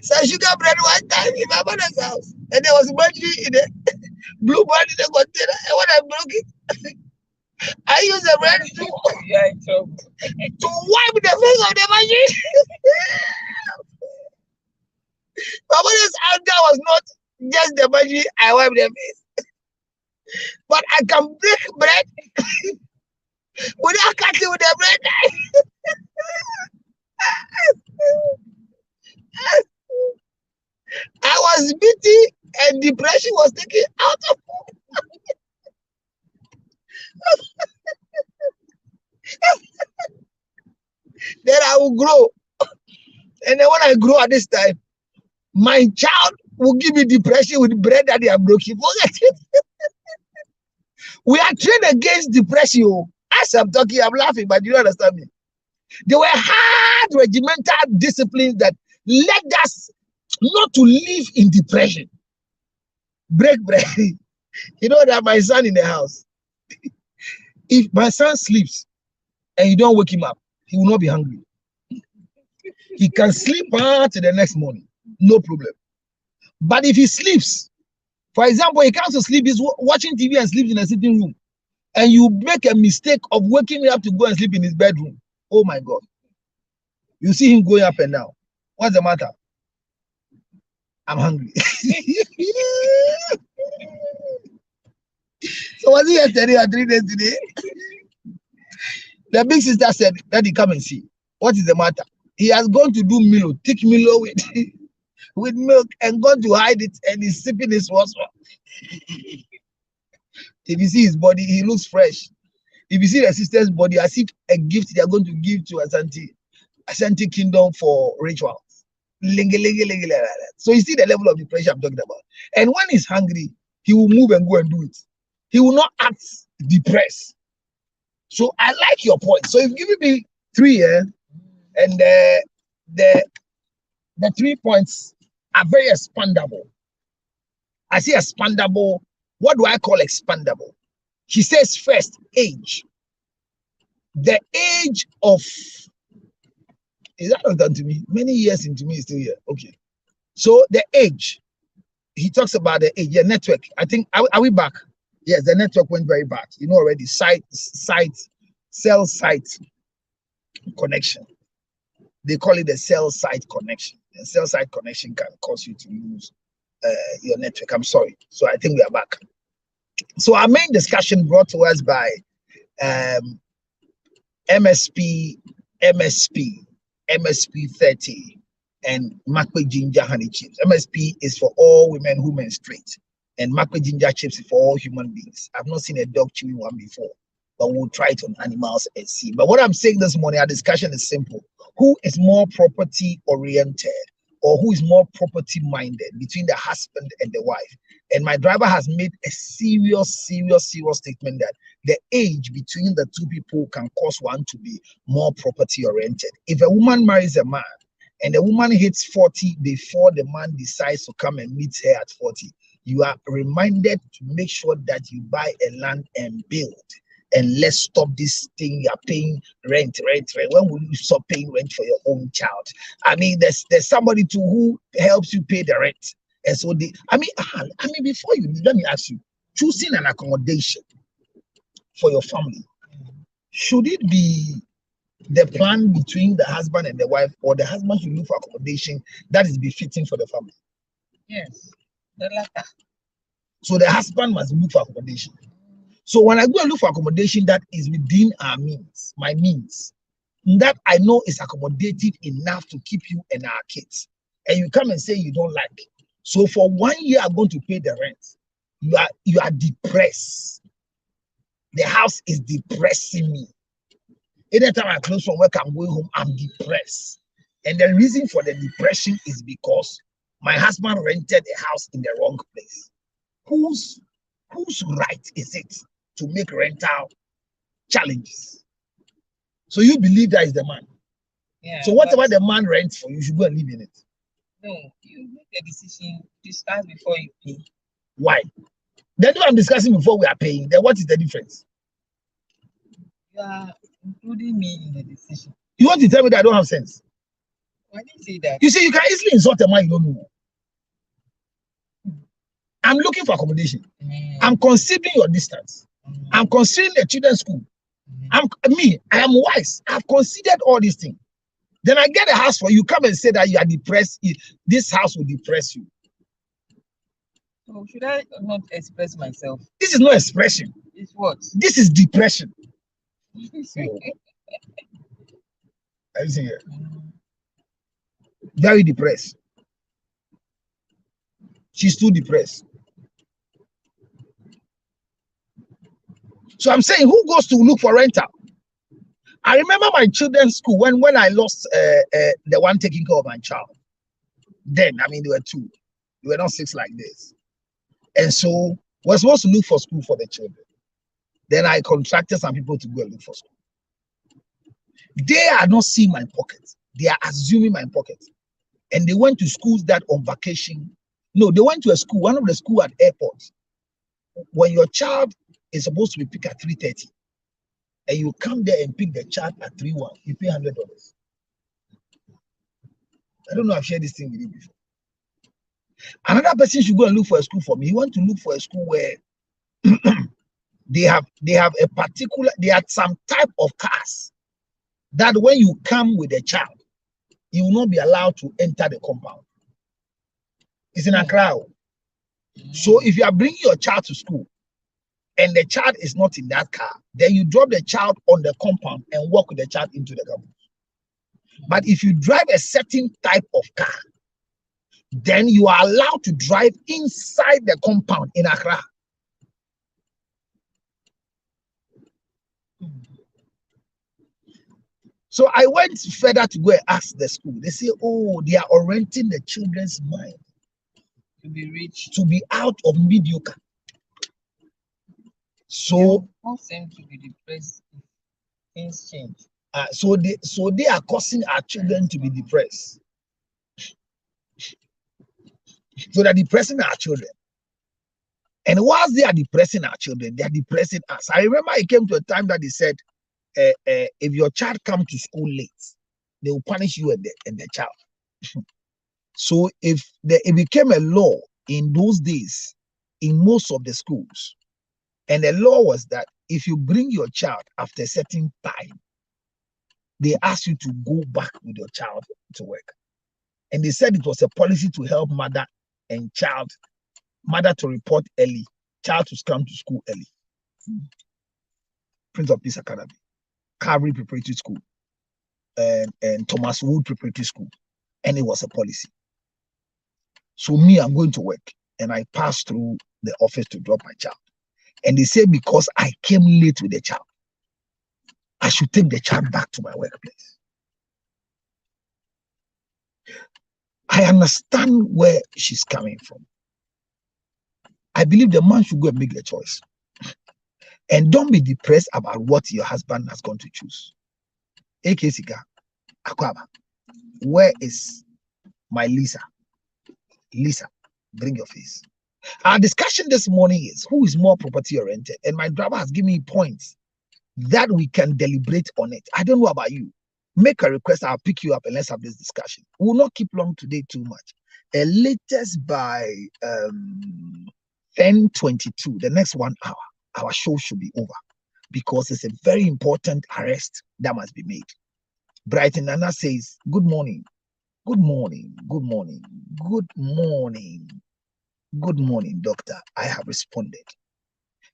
some sugar bread one time in my mother's house, and there was money in the blue bag in the container. And when I broke it, I used the bread to Yeah, trouble. wipe the face of the machine. My mother's anger was not just the machine I wiped the face, but I can break bread without cutting with the bread knife. I was beaten and depression was taken out of me. Then I will grow. And then when I grow at this time, my child will give me depression with bread that they are broken. Forget it. We are trained against depression. As I'm talking, I'm laughing, but you don't understand me. They were hard regimental disciplines that led us not to live in depression. Break bread. You know that my son in the house, if my son sleeps and you don't wake him up, he will not be hungry. He can sleep till the next morning, no problem. But if he sleeps, for example, he comes to sleep, he's watching TV and sleeps in a sitting room, and you make a mistake of waking him up to go and sleep in his bedroom. Oh my God. You see him going up and down. What's the matter? I'm hungry. So was he yesterday or 3 days today? The big sister said, Daddy, come and see. What is the matter? He has gone to do Milo, thick Milo with milk, and gone to hide it, and he's sipping his water. If you see his body, he looks fresh. If you see the sister's body, as if a gift they are going to give to Ashanti Kingdom for rituals. So you see the level of depression I'm talking about. And when he's hungry, he will move and go and do it. He will not act depressed. So I like your point. So you've given me 3 here, and the 3 points are very expandable. I say expandable. What do I call expandable? She says first, age. The age of, is that not done to me? Many years into me is still here. Okay. So the age, he talks about the age, yeah, network. I think, are we back? Yes, the network went very bad. You know already, cell site connection. They call it the cell site connection. And cell site connection can cause you to lose your network. I'm sorry. So I think we are back. So our main discussion brought to us by MSP 30, and Makwe Ginger Honey Chips. MSP is for all women who menstruate, and Makwe Ginger Chips is for all human beings. I've not seen a dog chewing one before, but we'll try it on animals and see. But what I'm saying this morning, our discussion is simple. Who is more property oriented, or who is more property minded between the husband and the wife? And my driver has made a serious statement that the age between the two people can cause one to be more property oriented. If a woman marries a man and the woman hits 40 before the man decides to come and meet her at 40, you are reminded to make sure that you buy a land and build. And let's stop this thing. You are paying rent. When will you stop paying rent for your own child? I mean, there's somebody too who helps you pay the rent. And so before you, let me ask you, choosing an accommodation for your family, should it be the plan between the husband and the wife, or the husband should look for accommodation that is befitting for the family? Yes, the latter. So the husband must look for accommodation. So when I go and look for accommodation that is within our means, my means, that I know is accommodative enough to keep you and our kids, and you come and say you don't like, so for 1 year I'm going to pay the rent, you are depressed. The house is depressing me. Anytime I close from work, I'm going home, I'm depressed. And the reason for the depression is because my husband rented a house in the wrong place. Whose right is it to make rental challenges? So you believe that is the man. Yeah, so whatever the man rents for, you should go and live in it. No, you make a decision, discuss before you pay. Why? Then what I'm discussing before we are paying, then what is the difference? You are including me in the decision. You want to tell me that I don't have sense? I didn't see that. You see, you can easily insult a man you don't know. I'm looking for accommodation. I'm considering your distance. I'm considering the children's school. I am wise. I've considered all these things. Then I get a house for you. Come and say that you are depressed. This house will depress you. So should I not express myself? This is not expression. It's what? This is depression. Are you seeing it? Very depressed. She's too depressed. So I'm saying, who goes to look for rental? I remember my children's school when I lost the one taking care of my child. Then, I mean, they were 2. They were not 6 like this. And so we're supposed to look for school for the children. Then I contracted some people to go and look for school. They are not seeing my pocket. They are assuming my pocket. And they went to schools that on vacation. No, they went to a school, one of the school at airports. When your child is supposed to be picked at 3:30, and you come there and pick the child at 3:01, you pay $100. I don't know, I've shared this thing with you before. Another person should go and look for a school for me. He wants to look for a school where they have a particular, they have some type of cars that when you come with a child, you will not be allowed to enter the compound. It's in Accra. So if you are bringing your child to school and the child is not in that car, then you drop the child on the compound and walk with the child into the campus. But if you drive a certain type of car, then you are allowed to drive inside the compound in Accra. So I went further to go and ask the school. They say, oh, they are orienting the children's mind to be rich, to be out of mediocre. So all seem to be depressed. Things change. So they are causing our children to be depressed. So they're depressing our children. And whilst they are depressing our children, they are depressing us. I remember it came to a time that they said, if your child comes to school late, they will punish you and the child. So it became a law in those days in most of the schools. And the law was that if you bring your child after a certain time, they ask you to go back with your child to work. And they said it was a policy to help mother and child, mother to report early, child to come to school early. Prince of Peace Academy, Calvary Preparatory School, and Thomas Wood Preparatory School. And it was a policy. So me, I'm going to work, and I passed through the office to drop my child. And they say because I came late with the child, I should take the child back to my workplace. I understand where she's coming from. I believe the man should go and make the choice. And don't be depressed about what your husband has gone to choose. AK Sika, Akwaba, where is my Lisa? Lisa, bring your face. Our discussion this morning is who is more property oriented, and my driver has given me points that we can deliberate on it. I don't know about you. Make a request, I'll pick you up and let's have this discussion. We will not keep long today too much. Latest by 10:22, the next 1 hour, our show should be over because it's a very important arrest that must be made. Brighton Nana says, good morning, good morning, good morning, good morning. Good morning, doctor. I have responded.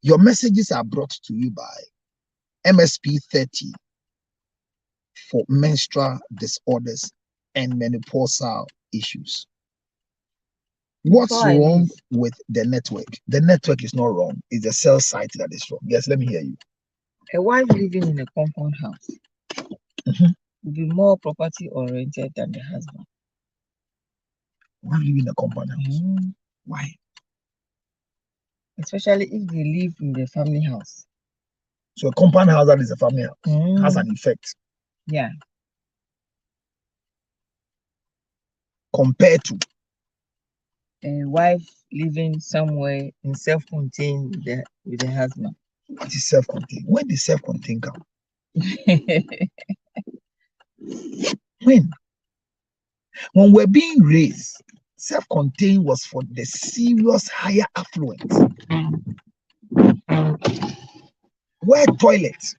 Your messages are brought to you by MSP 30 for menstrual disorders and menopausal issues. What's wrong with the network? The network is not wrong. It's the cell site that is wrong. Yes, let me hear you. A wife living in a compound house will be more property oriented than the husband. Why living in a compound house? Why? Especially if they live in the family house. So a compound house that is a family house has an effect. Yeah. Compared to a wife living somewhere in self-contained with the husband. What is self-contained? When did self-contained come? When? When we're being raised, self-contained was for the serious higher affluent, where toilet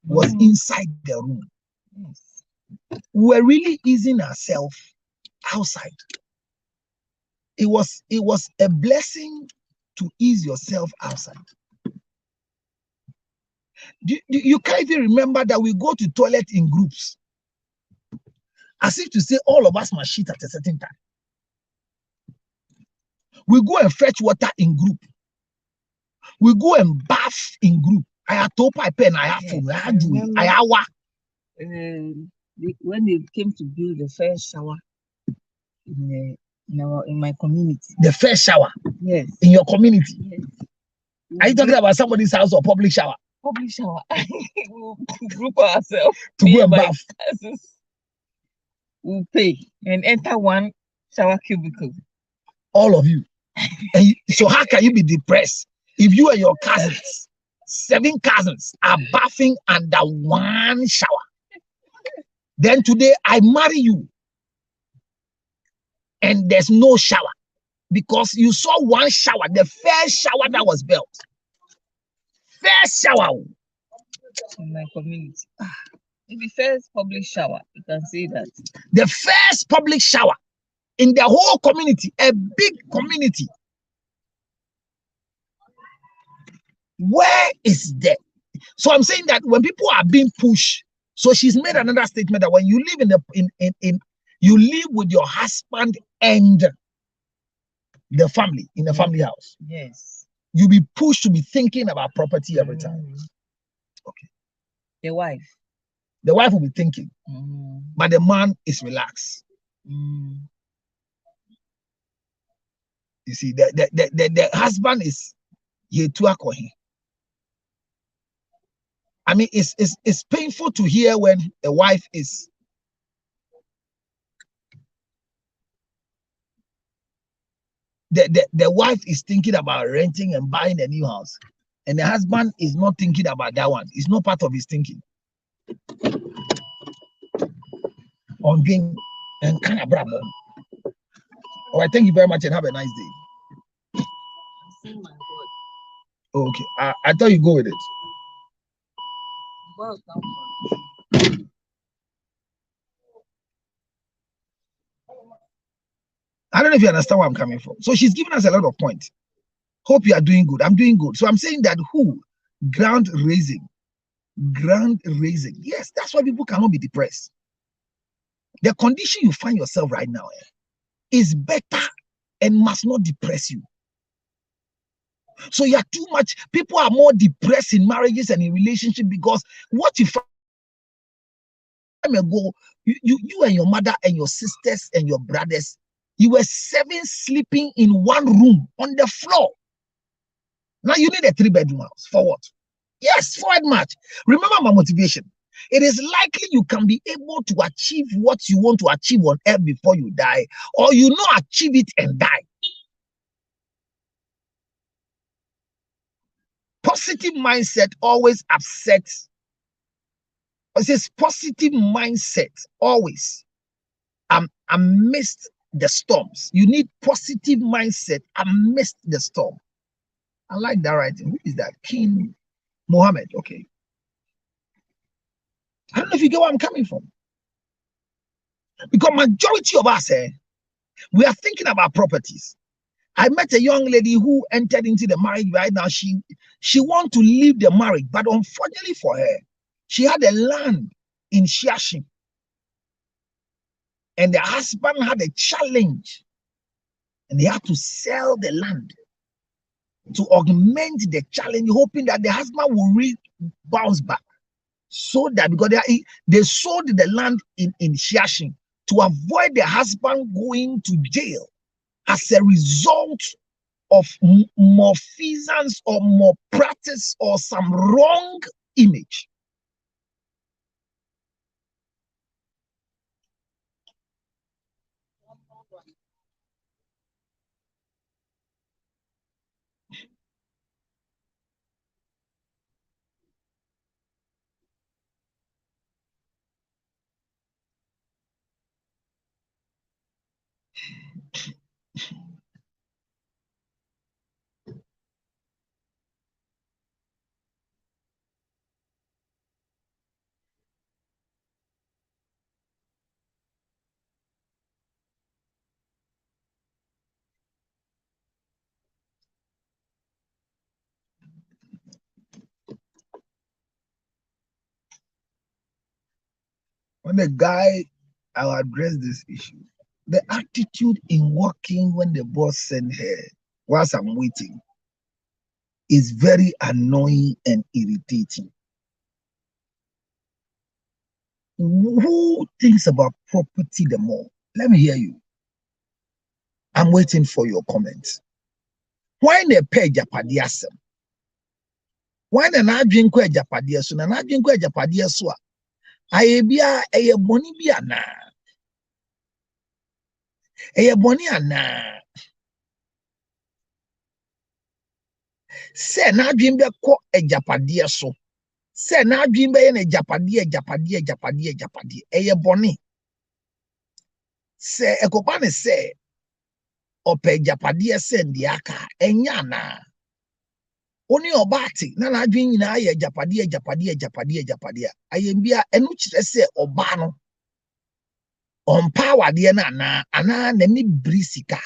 was inside the room. Yes. We're really easing ourselves outside. It was a blessing to ease yourself outside. You can't even remember that we go to toilet in groups, as if to say all of us must shit at a certain time. We go and fetch water in group. We go and bath in group. I have to pipe and I have Yes, to, I I have to, remember. I have wa. When they came to build the first shower in my community. The first shower Yes. in your community. Yes. Are you talking about somebody's house or public shower? Public shower? We'll group ourselves To me go and and my bath. cousins. We'll pay and enter one shower cubicle. All of you. And so how can you be depressed if you and your cousins, 7 cousins, are bathing under one shower? Then today I marry you and there's no shower because you saw one shower, the first shower that was built. First shower in my community. The first public shower, you can say that. The first public shower in the whole community, a big community. Where is that? So I'm saying that when people are being pushed, so she's made another statement that when you live you live with your husband and the family in the family house. Yes. You'll be pushed to be thinking about property every time. Okay. The wife. The wife will be thinking, but the man is relaxed. You see, the husband is here to accohine. I mean, it's painful to hear when a wife is the wife is thinking about renting and buying a new house, and the husband is not thinking about that one. It's not part of his thinking. On being and kind of brother. All right, thank you very much and have a nice day. Okay, I thought you go with it. I don't know if you understand where I'm coming from. So she's giving us a lot of points. Hope you are doing good. I'm doing good. So I'm saying that ground raising. Yes, that's why people cannot be depressed. The condition you find yourself right now is better and must not depress you. So you're too much. People are more depressed in marriages and in relationships because what you find ago, you and your mother and your sisters and your brothers, you were 7 sleeping in one room on the floor. Now you need a 3-bedroom house. For what? Yes, forward march. Remember my motivation. It is likely you can be able to achieve what you want to achieve on earth before you die, or you not achieve it and die. Positive mindset always upsets. It says positive mindset always amidst the storms. You need positive mindset amidst the storm. I like that writing. Who is that? King Mohammed. Okay. I don't know if you get where I'm coming from. Because majority of us, we are thinking about properties. I met a young lady who entered into the marriage right now. She wants to leave the marriage, but unfortunately for her, she had a land in Shiashim. And the husband had a challenge. And they had to sell the land to augment the challenge, hoping that the husband will bounce back. So that because they sold the land in Shiashim to avoid the husband going to jail as a result of malfeasance or malpractice or some wrong image. When the guy, I'll address this issue. The attitude in working when the boss sent her whilst I'm waiting is very annoying and irritating. Who thinks about property the more? Let me hear you. I'm waiting for your comments. Why the pay japadiasem? Why the na drink kwa japadiaso na drink kwa japadiaso? Ayebia eye boni bi ana. Eye boni ana. Se na drink be ko japadiaso. Se na dream be na japadie eye boni se ekopa ne se ope japadie se ndi aka enya na oni obati na dream nyina aye japadie ayembia enu kire se oba no on power de na ana ni brisika.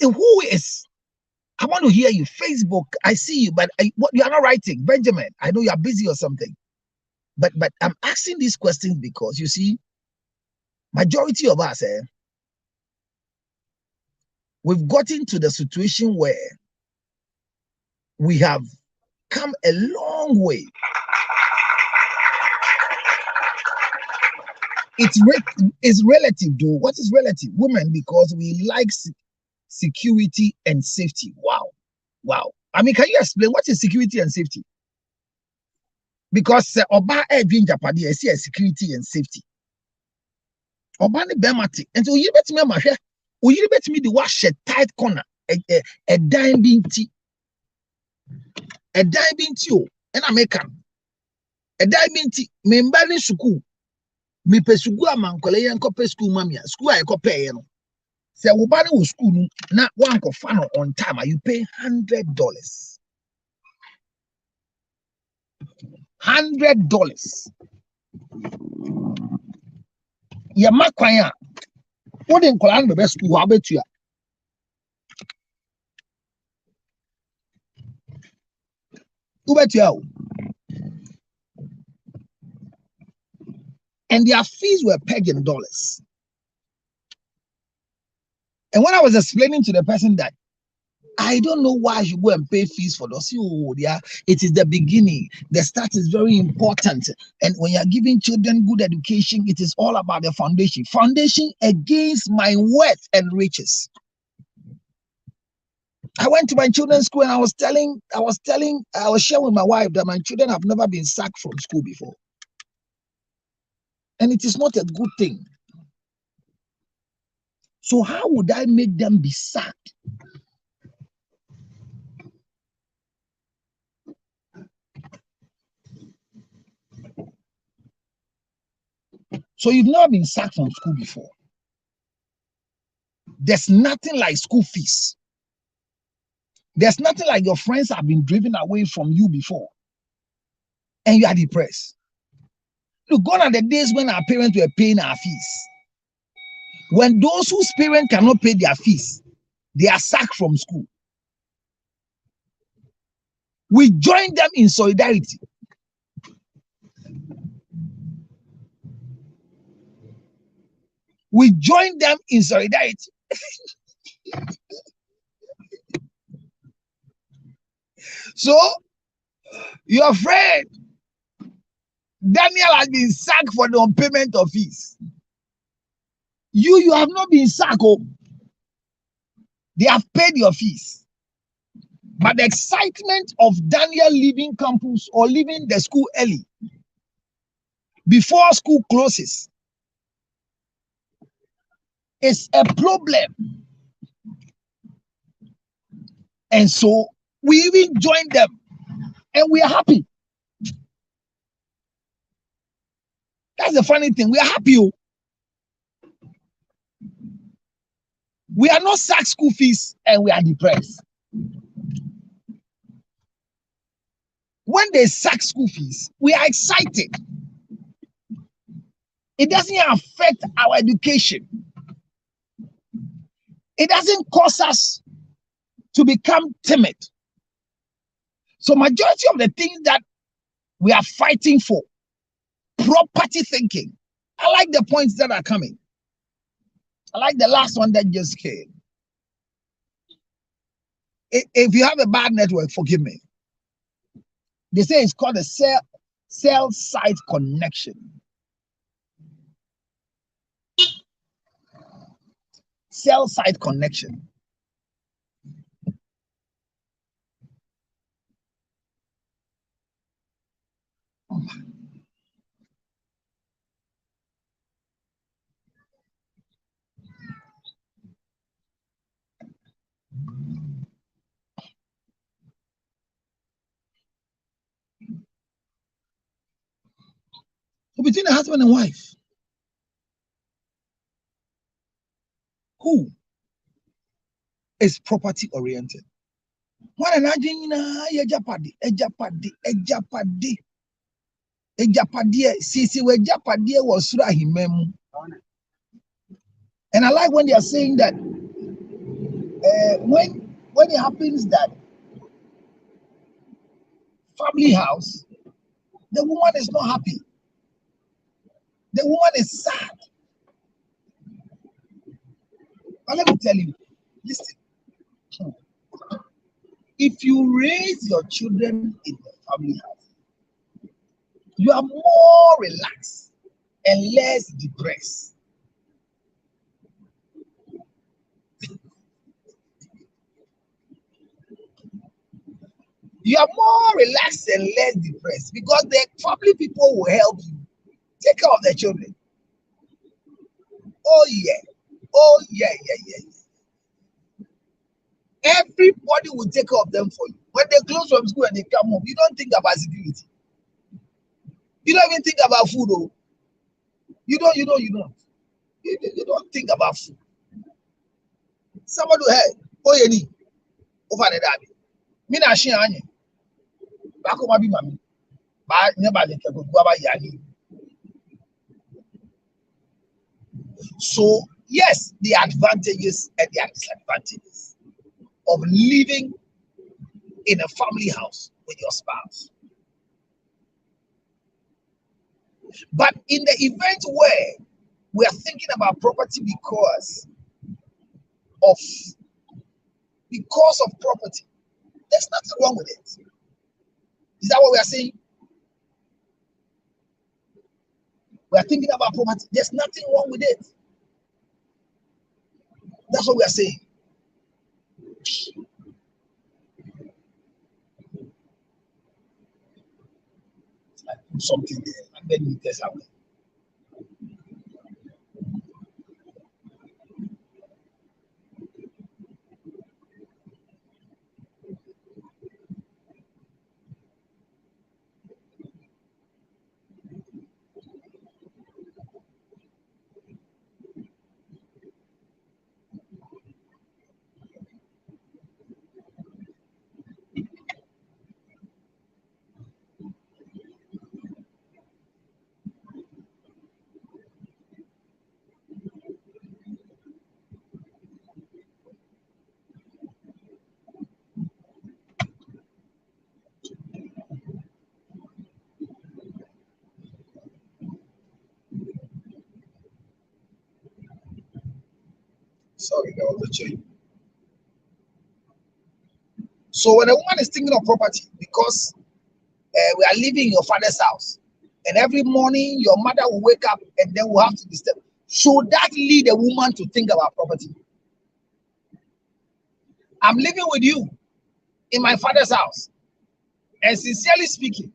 Who is? I want to hear you. Facebook, I see you, but what you are not writing, Benjamin. I know you are busy or something, but I'm asking these questions because you see, majority of us, we've gotten to the situation where we have come a long way. It's relative, though. What is relative? Women, because we like security and safety. Wow. I mean, can you explain what is security and safety? Because Oba Edwin Japadi, I see security and safety. Oba ne bemati, and so you bet me my hair. You bet me the wash a tight corner, a dime binti, and American, a dime binti, me mbani suku, me pesugu amankole yen kope school mamia, school I kope no. Say ubani wo school na one ko fan on time, you pay $100. $100. Ya makwanya. What in Kolan the best school? How about you? Who bet you? And their fees were pegged in dollars. And when I was explaining to the person that I don't know why you go and pay fees for those, it is the beginning. The start is very important. And when you're giving children good education, it is all about the foundation. Foundation against my wealth and riches. I went to my children's school and I was sharing with my wife that my children have never been sacked from school before. And it is not a good thing. So how would I make them be sacked? So you've never been sacked from school before. There's nothing like school fees. There's nothing like your friends have been driven away from you before. And you are depressed. Look, gone are the days when our parents were paying our fees. When those whose parents cannot pay their fees, they are sacked from school. We join them in solidarity. We join them in solidarity. So, your friend, Daniel has been sacked for the non-payment of fees. You have not been sacked. Oh. They have paid your fees. But the excitement of Daniel leaving campus or leaving the school early, before school closes, is a problem. And so we even join them and we are happy. That's the funny thing. We are happy. We are not sack school fees and we are depressed. When they sack school fees, we are excited. It doesn't affect our education. It doesn't cause us to become timid. So majority of the things that we are fighting for, property thinking. I like the points that are coming. I like the last one that just came. If you have a bad network, forgive me. They say it's called a cell site connection. Cell site connection. Between a husband and wife, who is property oriented? What an ejapadi. Sisi we japadi was surahimemu. And I like when they are saying that when it happens that family house, the woman is not happy. The woman is sad. But let me tell you, listen. If you raise your children in the family house, you are more relaxed and less depressed. You are more relaxed and less depressed because the family people will help you take care of the children. Oh yeah. Everybody will take care of them for you. When they close from school and they come home, you don't think about security. You don't even think about food. Oh. You don't think about food. Somebody will oh yeah, over the daddy. Me na shi anye. Bako ma bi mami. Ba never let go aba yani. So yes, the advantages and the disadvantages of living in a family house with your spouse. But in the event where we are thinking about property because of property, there's nothing wrong with it. Is that what we are saying? We are thinking about property. There's nothing wrong with it. That's what we are saying. I put something there and then you test out. Sorry, there was a change. So when a woman is thinking of property, because we are living in your father's house, and every morning your mother will wake up and then will have to disturb. Should that lead a woman to think about property? I'm living with you in my father's house, and sincerely speaking,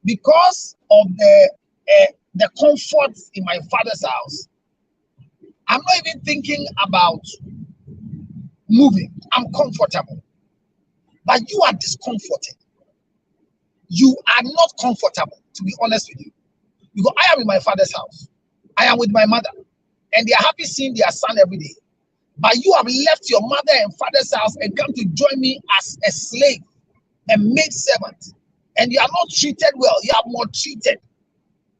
because of the comfort in my father's house, I'm not even thinking about moving. I'm comfortable. But you are discomforted. You are not comfortable, to be honest with you. Because I am in my father's house. I am with my mother. And they are happy seeing their son every day. But you have left your mother and father's house and come to join me as a slave, a maid servant. And you are not treated well. You are more treated.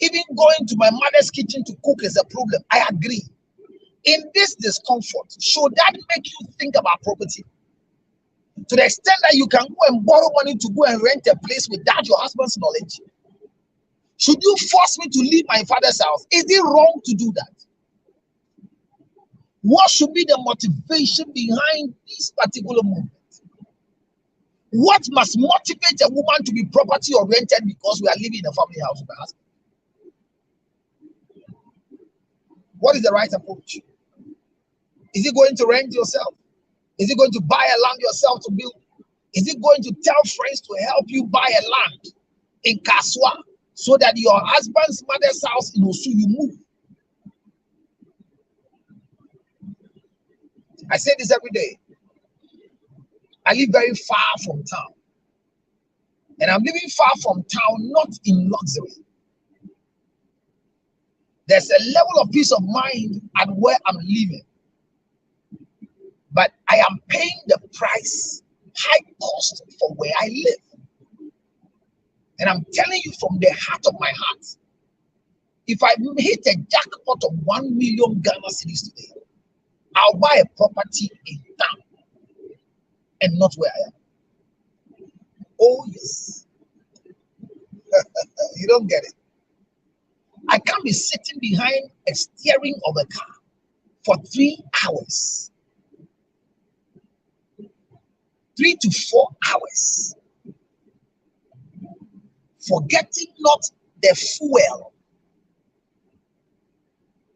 Even going to my mother's kitchen to cook is a problem. I agree. In this discomfort, should that make you think about property? To the extent that you can go and borrow money to go and rent a place without your husband's knowledge? Should you force me to leave my father's house? Is it wrong to do that? What should be the motivation behind this particular movement? What must motivate a woman to be property oriented because we are living in a family house with my husband? What is the right approach? Is it going to rent yourself? Is it going to buy a land yourself to build? Is it going to tell friends to help you buy a land in Kaswa so that your husband's mother's house in Osu you move? I say this every day. I live very far from town. And I'm living far from town, not in luxury. There's a level of peace of mind at where I'm living. But I am paying the price, high cost for where I live. And I'm telling you from the heart of my heart, if I hit a jackpot of 1 million Ghana cedis today, I'll buy a property in town and not where I am. Oh, yes. You don't get it. I can't be sitting behind a steering of a car for 3 hours. 3 to 4 hours. Forgetting not the fuel.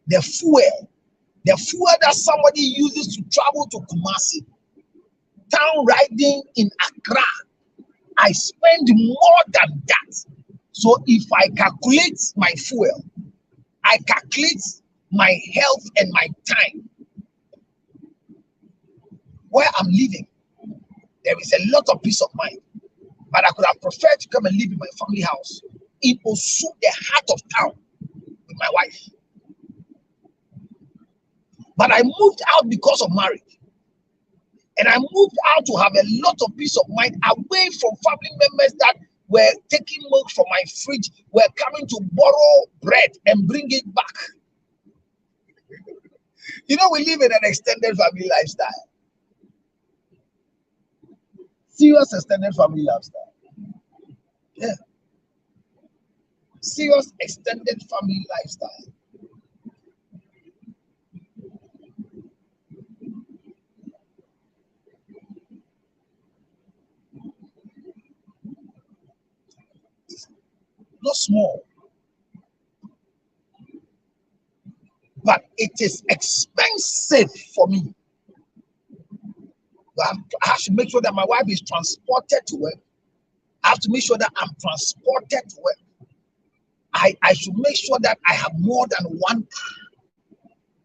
The fuel that somebody uses to travel to Kumasi. Town riding in Accra. I spend more than that. So if I calculate my fuel, I calculate my health and my time. Where I'm living, there is a lot of peace of mind. But I could have preferred to come and live in my family house in Osu, the heart of town, with my wife. But I moved out because of marriage. And I moved out to have a lot of peace of mind away from family members that were taking milk from my fridge, were coming to borrow bread and bring it back. You know, we live in an extended family lifestyle. Serious extended family lifestyle. Yeah. Serious extended family lifestyle. Not small. But it is expensive for me. I have to make sure that my wife is transported to work. I have to make sure that I'm transported to work. I should make sure that I have more than one car.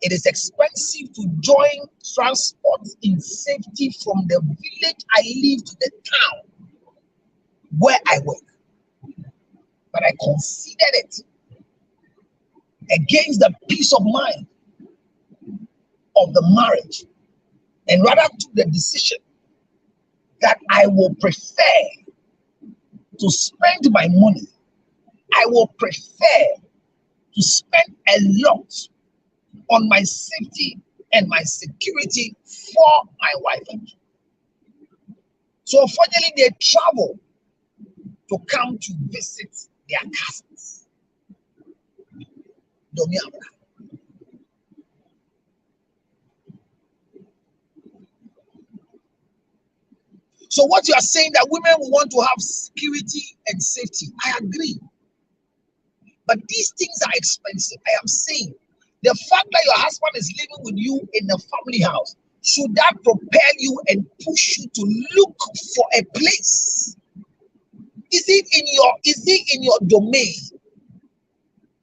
It is expensive to join transport in safety from the village I live to the town where I work. But I considered it against the peace of mind of the marriage, and rather took the decision that I will prefer to spend my money. I will prefer to spend a lot on my safety and my security for my wife. So unfortunately, they travel to come to visit their cousins. So what you are saying that women want to have security and safety, I agree. But these things are expensive. I am saying the fact that your husband is living with you in a family house, should that propel you and push you to look for a place? Is it in your domain?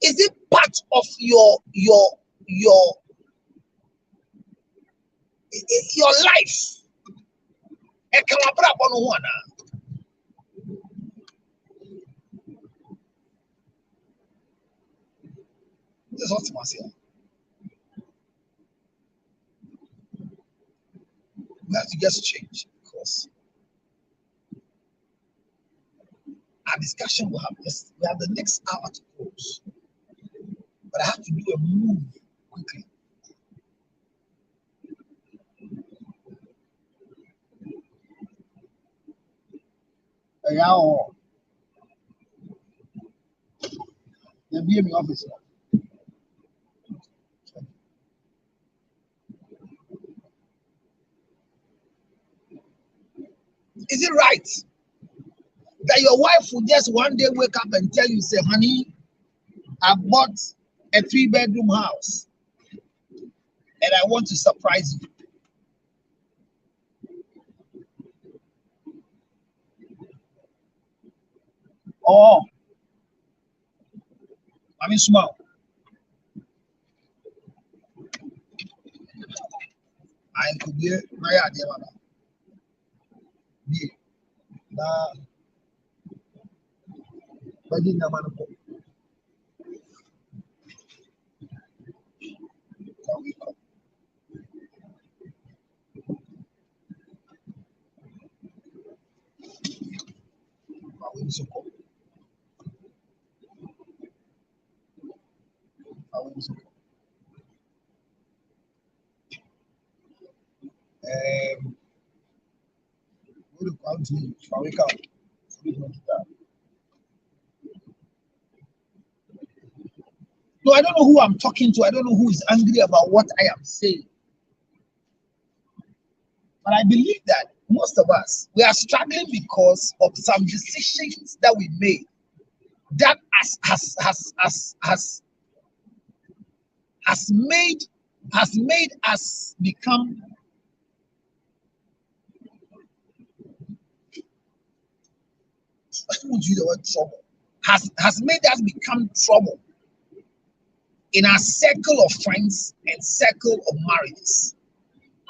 Is it part of your life? That's what I say. We have to just change because our discussion will have this. We have the next hour to close, but I have to do a move quickly. Yeah, the BME office. Is it right that your wife will just one day wake up and tell you, say, honey, I bought a 3-bedroom house and I want to surprise you? Or, I mean, small. I could be my idea. Nah, but in the man, no, I don't know who I'm talking to. I don't know who is angry about what I am saying. But I believe that most of us, we are struggling because of some decisions that we made that has made us become I won't use the word trouble. Has made us become trouble in our circle of friends and circle of marriages.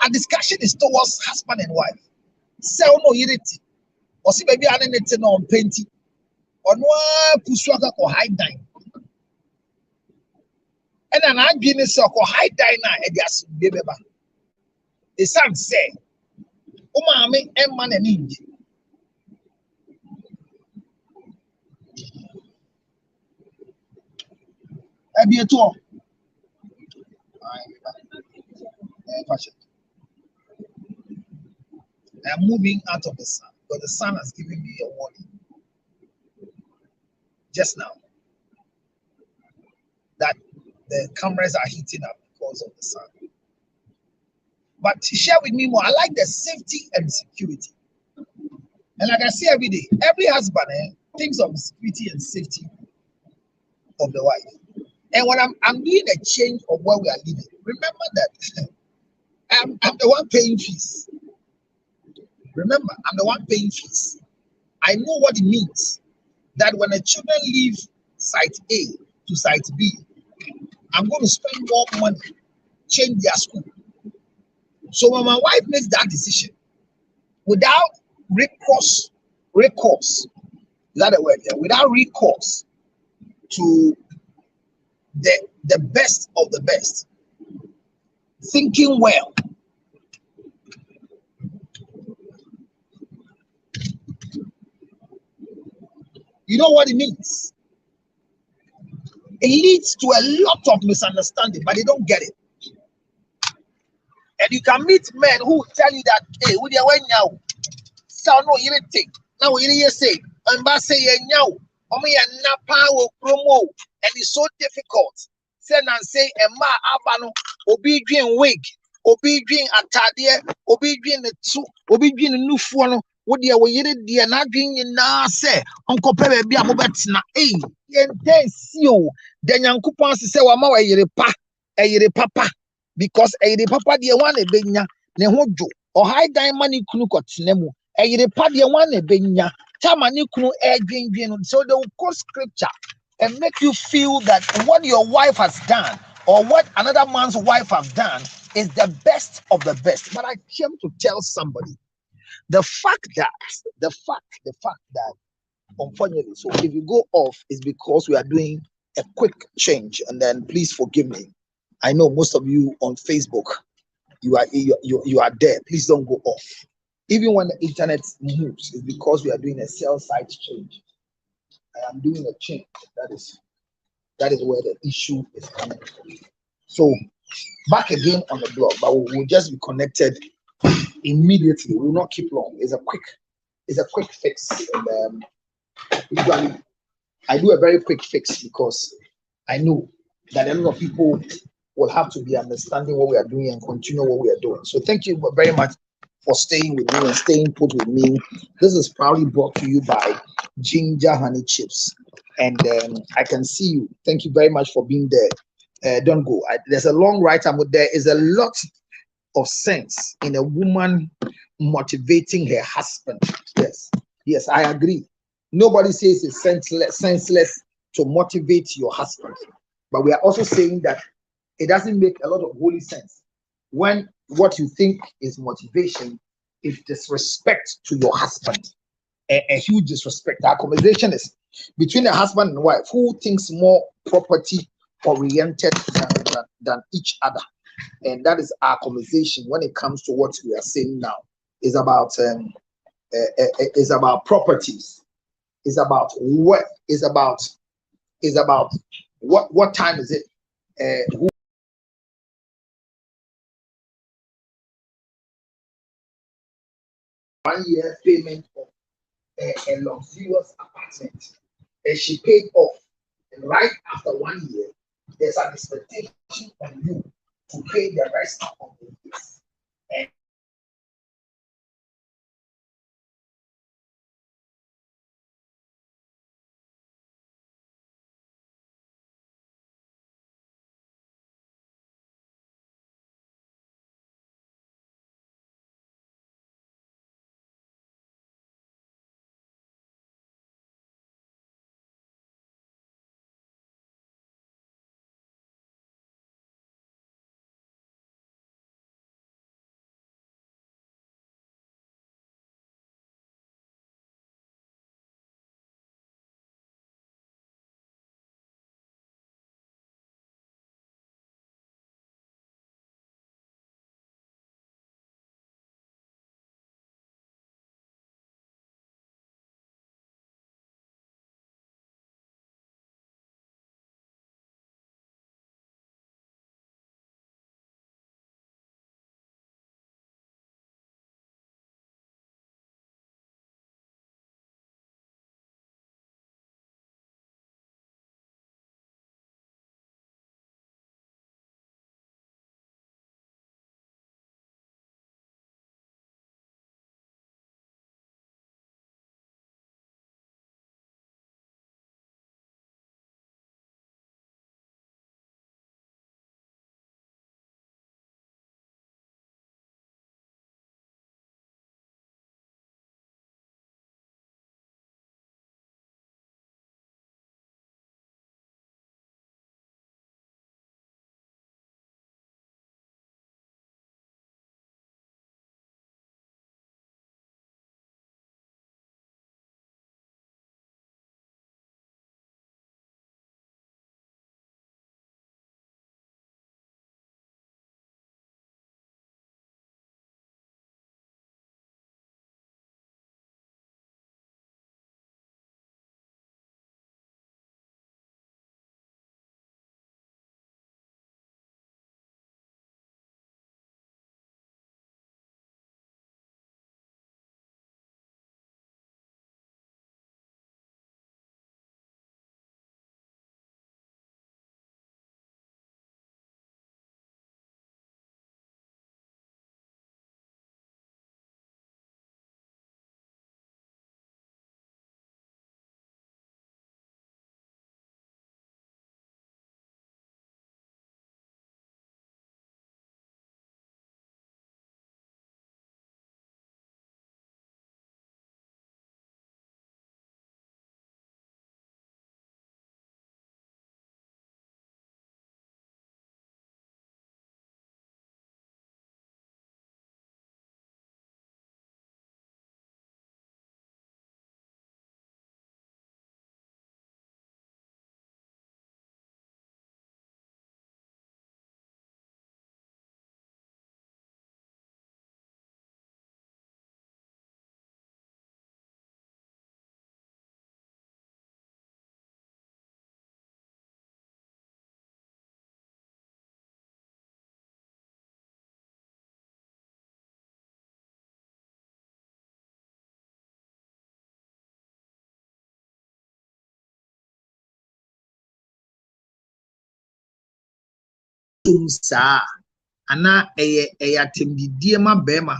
Our discussion is towards husband and wife. Sell no unity. Or see baby I didn't know on painting. Or no pusuaka or high dine. And an argument so or high diner and yes baby. The son say, Umami and man and Indy. I be a tour. I'm moving out of the sun, but the sun has given me a warning just now that the cameras are heating up because of the sun. But to share with me more, I like the safety and security. And like I say every day, every husband thinks of the security and safety of the wife. And when I'm doing a change of where we are living, remember that I'm the one paying fees. Remember, I'm the one paying fees. I know what it means that when the children leave site A to site B, I'm going to spend more money, change their school. So when my wife makes that decision, without recourse, is that a word? Yeah? Without recourse to the best of the best, thinking well, you know what it means? It leads to a lot of misunderstanding, but they don't get it. And you can meet men who tell you that, hey, what you when now? So no, you didn't think. Now you say, and by say now, only a napa promo, and it's so difficult. Send and say, and ma abano, obi green wig, obi green atadie, obi green the two, obi green the new phone. What you were dear not green na say, Uncle Pepe be a mobetina, eh? Intense you, then Uncle Pans say, Wama, a papa. Because the papa dear one a benya, ne hojo, or high diamond knukot nemu, the papa one a benya, tamani knu air green. So they will quote scripture and make you feel that what your wife has done or what another man's wife has done is the best of the best. But I came to tell somebody the fact that unfortunately, so if you go off, is because we are doing a quick change, and then please forgive me. I know most of you on Facebook, you are there. Please don't go off. Even when the internet moves, it's because we are doing a cell site change. I am doing a change. That is where the issue is coming from. So back again on the blog, but we will just be connected immediately. We will not keep long. It's a quick fix. And usually I do a very quick fix because I know that a lot of people will have to be understanding what we are doing and continue what we are doing. So thank you very much for staying with me and staying put with me. This is proudly brought to you by Ginger Honey Chips. And I can see you. Thank you very much for being there. Don't go. There's a long right arm. There is a lot of sense in a woman motivating her husband. Yes, I agree. Nobody says it's senseless to motivate your husband, but we are also saying that it doesn't make a lot of holy sense when what you think is motivation is disrespect to your husband, a huge disrespect. Our conversation is between a husband and wife who thinks more property oriented than each other, and that is our conversation when it comes to what we are saying now. Is about properties. Is about what is about what time is it? Who 1 year payment of a luxurious apartment, and she paid off. And right after 1 year, there's an expectation on you to pay the rest of the years. And sa ana eya temdidie ma bema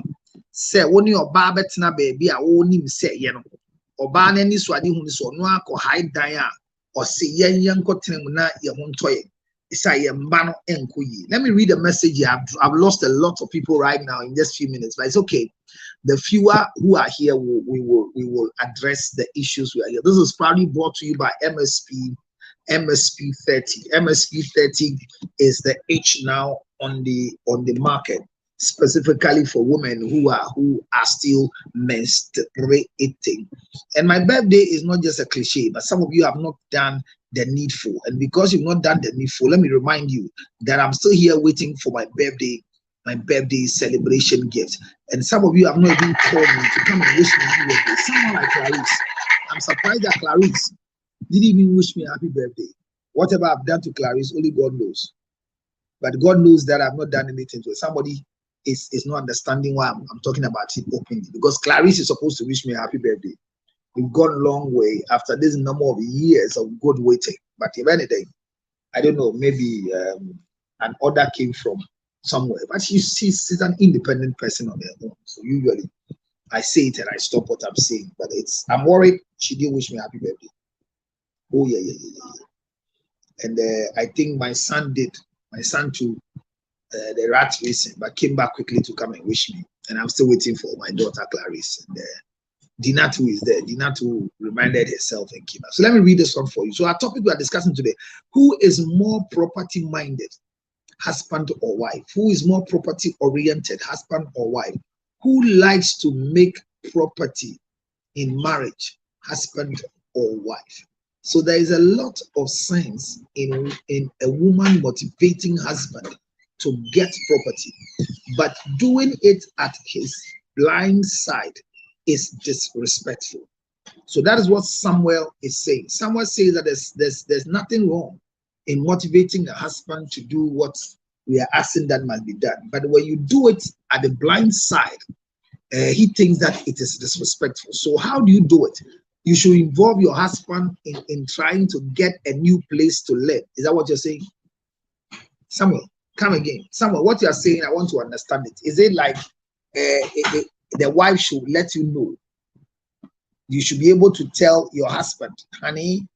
se woni oba betena baabi a wonim se ye no oba na ni so ade hu ni so no akọ hide dan a o se yen nkotene mu na ye ho ntoye isa ye mba no enkoyi. Let me read a message here. I've lost a lot of people right now in just few minutes, but it's okay. The fewer who are here we will address the issues we are here. This is probably brought to you by MSP 30. MSP 30 is the H now on the market, specifically for women who are still menstruating. And my birthday is not just a cliche, but some of you have not done the needful. And because you've not done the needful, let me remind you that I'm still here waiting for my birthday celebration gift. And some of you have not even called me to come and wish me happy birthday. Someone like Clarice. I'm surprised that Clarice didn't even wish me a happy birthday. Whatever I've done to Clarice, only God knows. But God knows that I've not done anything to it. Somebody is not understanding why I'm talking about it openly. Because Clarice is supposed to wish me a happy birthday. We've gone a long way after this number of years of good waiting. But if anything, I don't know, maybe an order came from somewhere. But she's an independent person on her own. So usually I say it and I stop what I'm saying. But I'm worried she didn't wish me a happy birthday. Oh, yeah. And I think my son did. My son too, the rat racing, but came back quickly to come and wish me. And I'm still waiting for my daughter Clarice. And Dinatu is there. Dinatu reminded herself and came back. So let me read this one for you. So our topic we are discussing today: who is more property-minded, husband or wife? Who is more property-oriented, husband or wife? Who likes to make property in marriage, husband or wife? So there is a lot of sense in a woman motivating husband to get property, but doing it at his blind side is disrespectful. So that is what Samuel is saying. Samuel says that there's nothing wrong in motivating a husband to do what we are asking that must be done. But when you do it at the blind side, he thinks that it is disrespectful. So how do you do it? You should involve your husband in trying to get a new place to live. Is that what you're saying? Samuel, come again. Samuel, what you're saying, I want to understand it. Is it like the wife should let you know? You should be able to tell your husband, honey,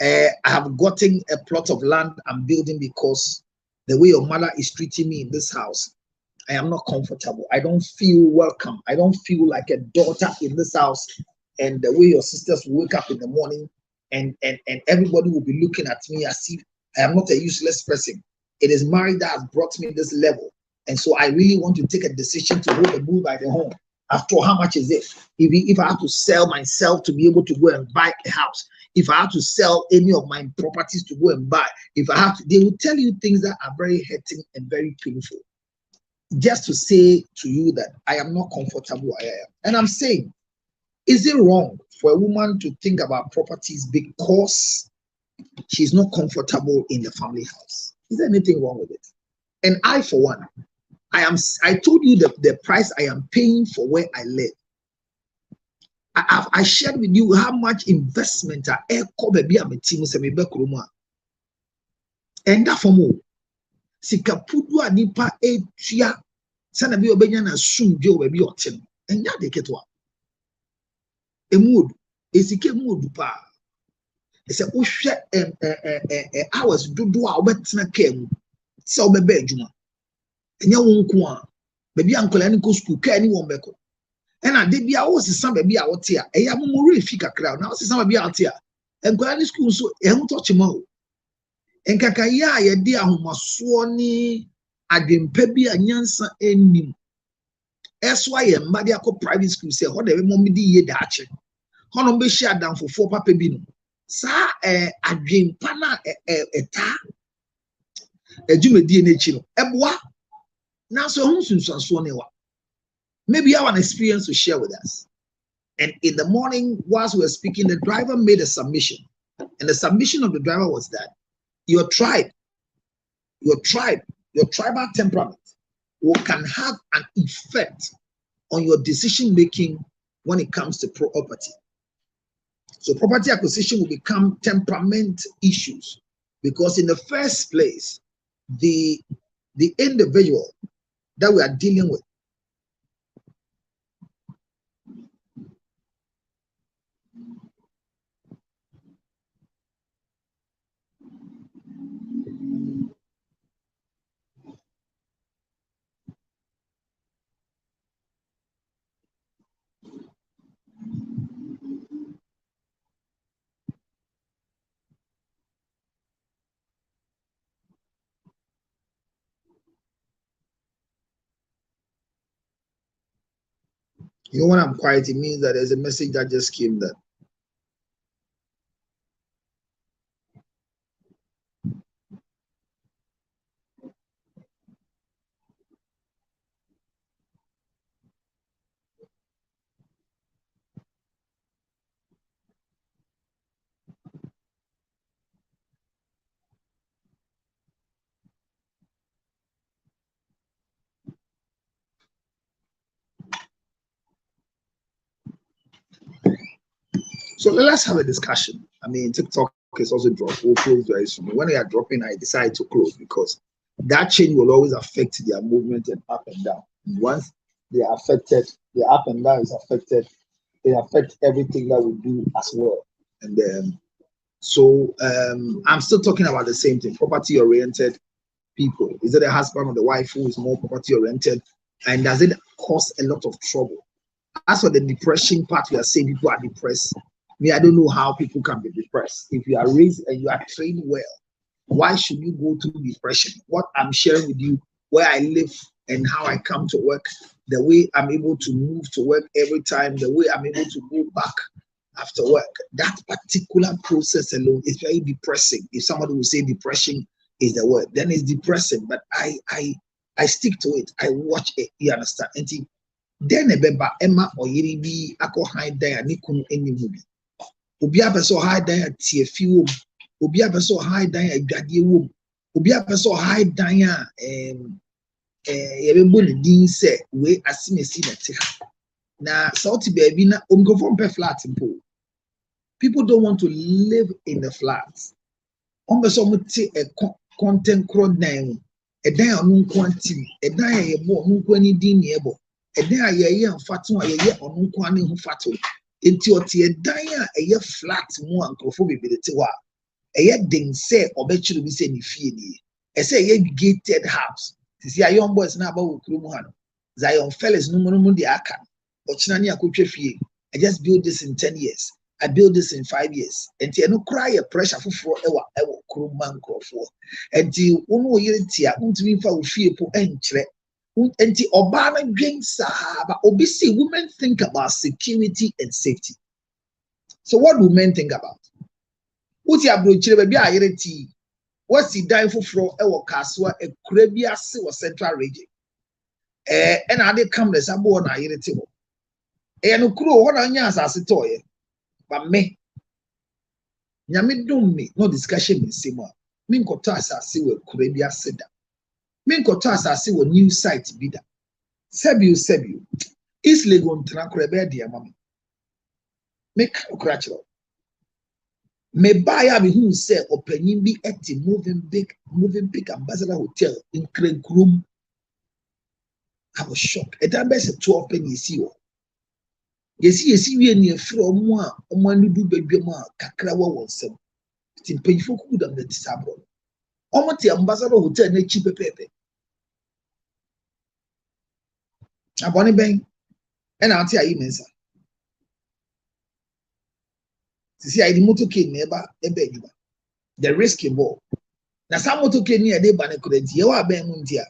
I have gotten a plot of land I'm building because the way your mother is treating me in this house, I am not comfortable. I don't feel welcome. I don't feel like a daughter in this house. And the way your sisters will wake up in the morning and everybody will be looking at me as if I am not a useless person. It is marriage that has brought me this level. And so I really want to take a decision to hold the bull by the horn. After all, how much is it? If I have to sell myself to be able to go and buy a house, if I have to sell any of my properties to go and buy, if I have to, they will tell you things that are very hurting and very painful. Just to say to you that I am not comfortable where I am. And I'm saying, is it wrong for a woman to think about properties because she's not comfortable in the family house? Is there anything wrong with it? And I, for one, I told you the price I am paying for where I live. I shared with you how much investment and that for more. Sikapudu anipa etia sana bi obenya na sumdwe obabi otem enya de ketwa emudu esike mudu pa ese ohwe hours dodo a obetena kam se obebe adwuma enya wonko a baby ankola ni ko school ka ni won beko ena de bia wo sesa baby a wote a eya momore fi kakra na wo sesa baby a wote a ankola ni school so ehun to chima o enkaka ya ye de ahomaso ni adwempa bi anyansa enim eso aye mbade akọ private school say ho de be mom di ye daache hono be hia danfofo papa bi no sa adwempa na eta adwumadi na echi no eboa na so hu sunsuaso ne wa. Maybe you have an experience to share with us. And in the morning, whilst we were speaking, the driver made a submission. And the submission of the driver was that your tribal temperament can have an effect on your decision making when it comes to property. So property acquisition will become temperament issues, because in the first place, the individual that we are dealing with. You know, when I'm quiet, it means that there's a message that just came there. So let's have a discussion. I mean, TikTok is also dropped. We'll close very soon. When they are dropping, I decide to close because that change will always affect their movement and up and down. Once they are affected, the up and down is affected. It affects everything that we do as well. And then, I'm still talking about the same thing: property-oriented people. Is it the husband or the wife who is more property-oriented, and does it cause a lot of trouble? As for the depression part, we are saying people are depressed. I don't know how people can be depressed. If you are raised and you are trained well, why should you go through depression? What I'm sharing with you, where I live and how I come to work, the way I'm able to move to work every time, the way I'm able to go back after work, that particular process alone is very depressing. If somebody will say depression is the word, then it's depressing. But I stick to it. I watch it. You understand? And then Emma or Yiribi ako high dia nikun any movie. Obi abeso high dia tiefi wom. Obi abeso high dia adwade wom. Obi abeso high dia yebembo ne din se we asimesi na te ha. Na sauti baby na omgofo mpe flat mpo. People don't want to live in the flats. Ombeso muti a content crowd name. E dan anu kwanti. E dan yebo anu kwani din yebo. And then I hear fatu, I hear on Unquani who fatu. Into a dia a flat more uncrophobic with the tiwa. A yet ding say or bet you be saying fee. I say a gated house. To see a young boys now about Krumuhan. Zion fellas no mundi aka. Or Chinania could fee. I just build this in 10 years. I build this in 5 years. And you no cry a pressure for ever Kruman for. Until one year tia, won't mean for fear po entry. Enti Obama drinks, but obviously women think about security and safety. So what do men think about? What's your brochure baby? I tea. What's the die for our castle a Caribbean or Central region? And I did come the sabo na irritable. And crew what on yas as a toy. But me Yami don't me no discussion in Sima. Minko Tasa see what Caribbean said. Minko asase wo new site bi da sebiu East Legon trankrebe dia mama makeokrachiro me buy me who say opening bi at moving big ambassador hotel in Krenkurum. I was shocked. It am best 12 penny see wo yesi we ni from mo a omanu du badwam a kakra wo wonsem tin penfo ku da net sabro omote ambassador hotel na chi pepepe aboni ben and I'll tell you, Mensa. See, I the motorcade neighbor, the risky ball. Now, some motorcade near the banner you are Ben Mundia.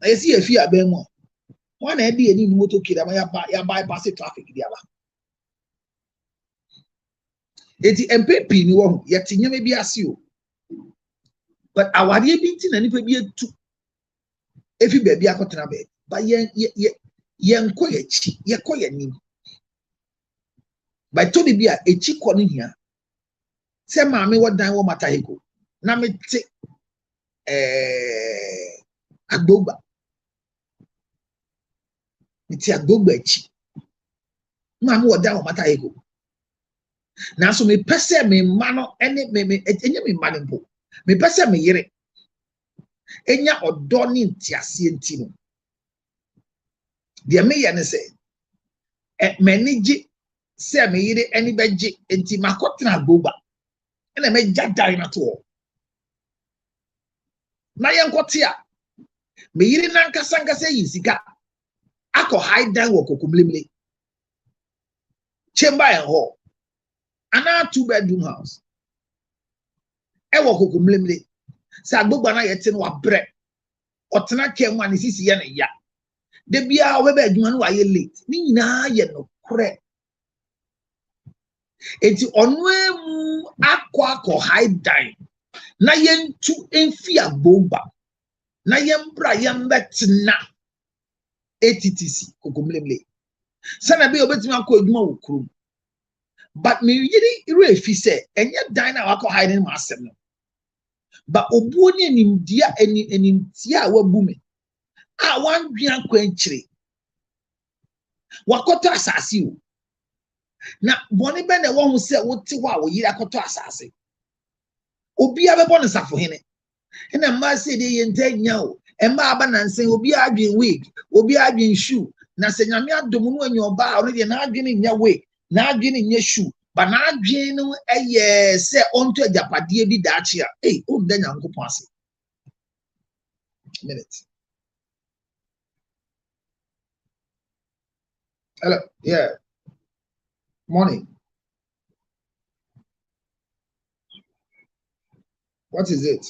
I see a fear Ben more. One idea any motorcade, I bypass the traffic. It's MP, you won't yet, you may be as you. But our dear beating and if we be two. If you be a cotton bed, but yen koyechi ye koyenim by to be a echi koni here say maame what dan wo matahiko na me te agbogba me te agbogba echi maame what dan wo matahiko na so me pese me ma no ene me enye me ma ne mpo me pese me yere enya odo ne ntiase enti no de me ye ne se manage se me yire eni beje enti makotena agboba ena me jadare na to na yenkote a me yire nankasa nkasa yi sika akọ high down wo kokomlemle chamber and hall ana 2-bedroom house e wo kokomlemle sa agbogba na yete no wabre otena kem ani sisi ye na ya de bia obeba adwuma no waye late ni nyina ye no kore enti onu emu akọ high down na yentu emfi agbogba na yembra yembetna ATTC kokomlemle sana be obetimi akọ adwuma wo krom but me yiri refi se enye dan na wakọ high down ma asem no ba obuo ni enimtia a wabu me a wandua kwankyire wakoto asase o na boni be na wo hu se wote ho a wo yiri akoto asase obi abebo ne safo hene na ma se de yentanya o emma aba nansen obi adwen wig obi adwen shoe na se nyame adom no anya oba o de na adwen nya wig na adwen nya shoe ba na adwen no eye se onto ajapade bi daachi a o da nyankopon ase minute. Hello, yeah. Morning. What is it?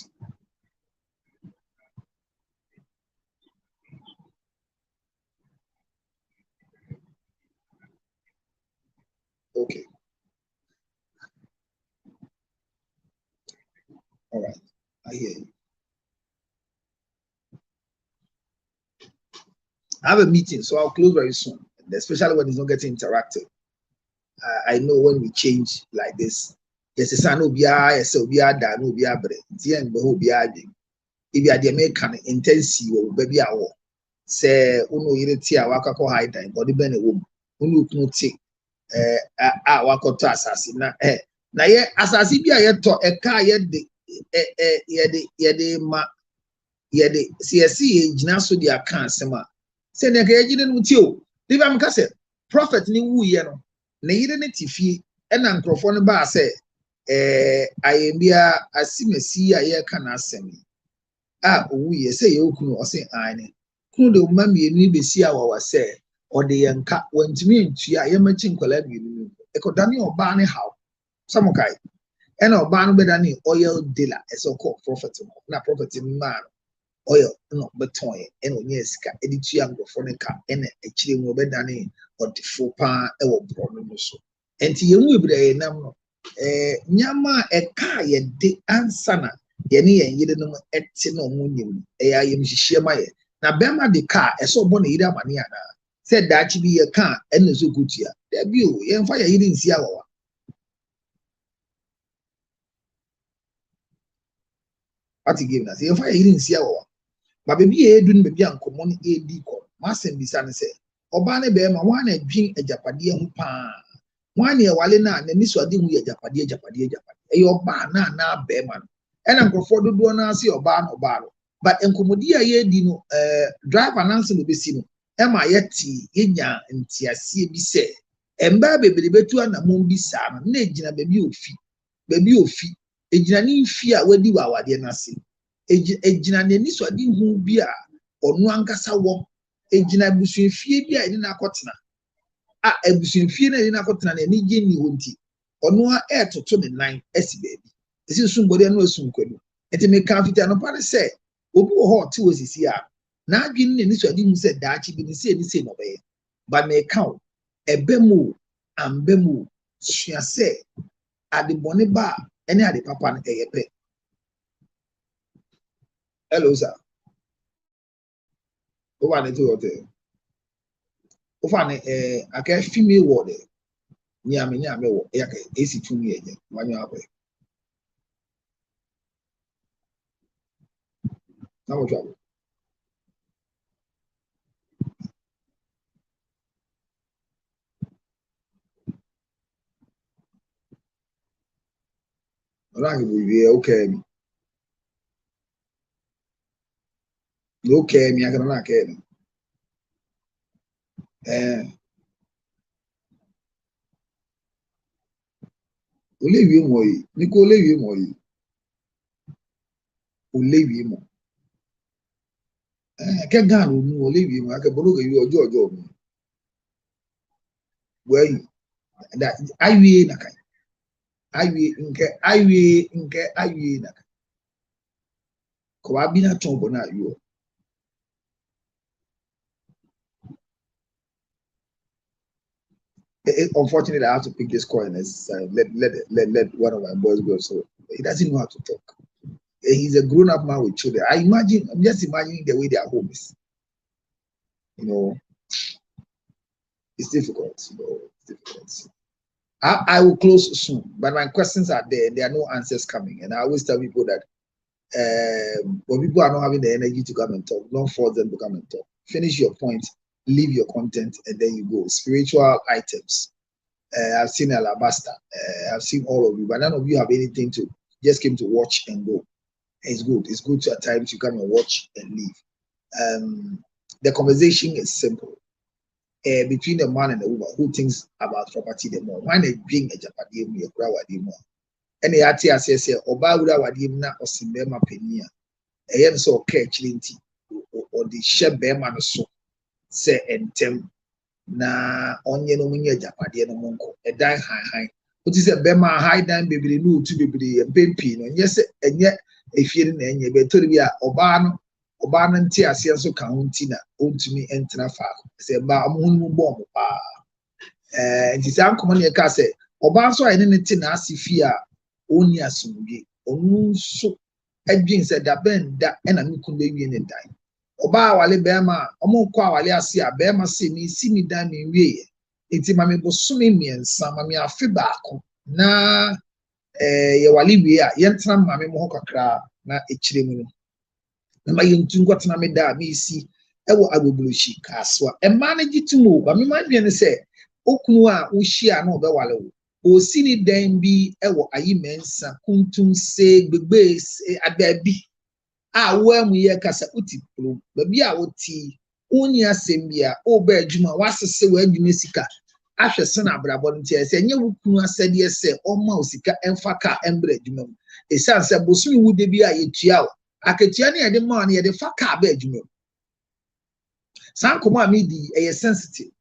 Okay. All right. I hear you. I have a meeting, so I'll close very soon, especially when it's not getting interactive. I know when we change like this, yes, it's an obia, yes, obia, da, no obia, bre, tien, beho, obia, if you are the American intensive or baby hour, say, uno iritia, waka ko high time, body bene wom, uno knuti, wako to assassin, na ye, assassin be a yet to a car yet the ma, yede CSC gyina so dia kan sema se ne ka yegide no tio di ba mka se prophet ni wuye no ne yire ne tifie e na nkrofo no ba se ayembia asimesi a ye ka na asem a owuye se ye okunu o se ane kunu de ma mienu ni besi a wa se o de yenka wantimi ntua ye machi nkola mienu e ko dani oba ne haw samukai e na oba no bedani oil dealer e so called prophet na prophet man oil no beton and onye sika editu angofo ne ka ene akire mu obedane odifo pa e wo bro no so enti ye mu ibire nam no nyama e ka ye de ansana ye ne ye yide no eti no mu nyim e ya yem hihie ma ye na bema de ka e so bo ne yide amane ana se daachi bi ye ka ene so kutua da bi o ye mfa ye yide nsi awawa ati give na se ye mfa ye yide nsi awawa ba bebi e edu ne bebi ankomo ne edi ko masem bisa ne se oba ne be ma wan na dwin ajapade hu pa wan ne wale na ni so ade hu ajapade e oba na be ma no ena nkrofo dodo na ase oba no but enkomodi a ye di no driver nanse no besi no e ma yeti yenya ntiase bi se emba bebere betu anamon bi sa no na ejina bebi ofi ejina ni mfi a wadi wa awade na ase ejina n'ani so ade hu bi a onu ankasa wo ejina busuafie bi a ene na akotena a abusuafie na ene na akotena na eni gye ni wonti onu a etoto ne nan asi baabi esi sumbode no asum kwadu enti me kan fiti no pare se obi wo ho ti osisi a na adwin ne ni so ade hu se daachi bi ni se no be ba me kan ebemu ambemu sua se ade bone ba ene ade papa no eyepe. Hello, sir. Over the two hotel. Over the okay, female ward. Nyame wo. Yake AC 2 years. Wanyo abe. Na mo trouble. Ola ke bi okay. Okay, me I can not care. Olevi mo yi, niko olevi mo yi, olevi mo. Ke gan onu olevi mo ake bolo ke yi ojo mo. Well, that awie na kai. Awie na kai. Ko abi na tombo na yo. Unfortunately, I have to pick this call and let one of my boys go. So he doesn't know how to talk. He's a grown-up man with children. I'm just imagining the way their home is. You know, it's difficult. You know, it's difficult. I will close soon, but my questions are there. There are no answers coming, and I always tell people that when people are not having the energy to come and talk, don't force them to come and talk. Finish your point, leave your content, and then you go. Spiritual items. I've seen Alabaster. I've seen all of you, but none of you have anything to just came to watch and go. It's good. It's good to at times you come and watch and leave. The conversation is simple. Between the man and the woman who thinks about property the more. Why they bring a Japanese me a crowd more? And the ATS says, Oba would have na or Simbema Penia. A yen so catch linty or the shep bearman so say and tem na onye no munye Japanese no monko. A dine high. What is a bema high dime baby no to be a baby no yes and yet if you didn't any better be a Obano. Obana nti ase so ka ho nti na ontumi entena fa se ba amunmu bom pa nti se ankomo ne ka se oba so aye ne ti na ase fi a oni asumbi onu so adwin se da ben da na mikun be wie ne dan oba awale be ma omo ko awale ase a be ma se mi si mi dan mi wie nti ma me bosome miensa ma me afi baako na ye wale wie a ye ntena ma me mo kakra na ekire mu no na ma yentu ngotena me da me si ewo agbobulushi kaswa e manage tumo ba me ma dwen se okunu a wo hia na obewale wo o si ni dan bi ewo ayimensa kuntum se gbegbe adabi a wo amu ye kasa uti pro ba bi a woti oni asem bia o ba adwuma wasese wa adwuma sika ahwe se na abrabo nti se nye wukunu asade se o ma osika emfa ka embre adwuma e san se bosumi wude bi a yetua o aketia ne yede ma ne yede fa ka ba adwuma san komo amidi e sensitive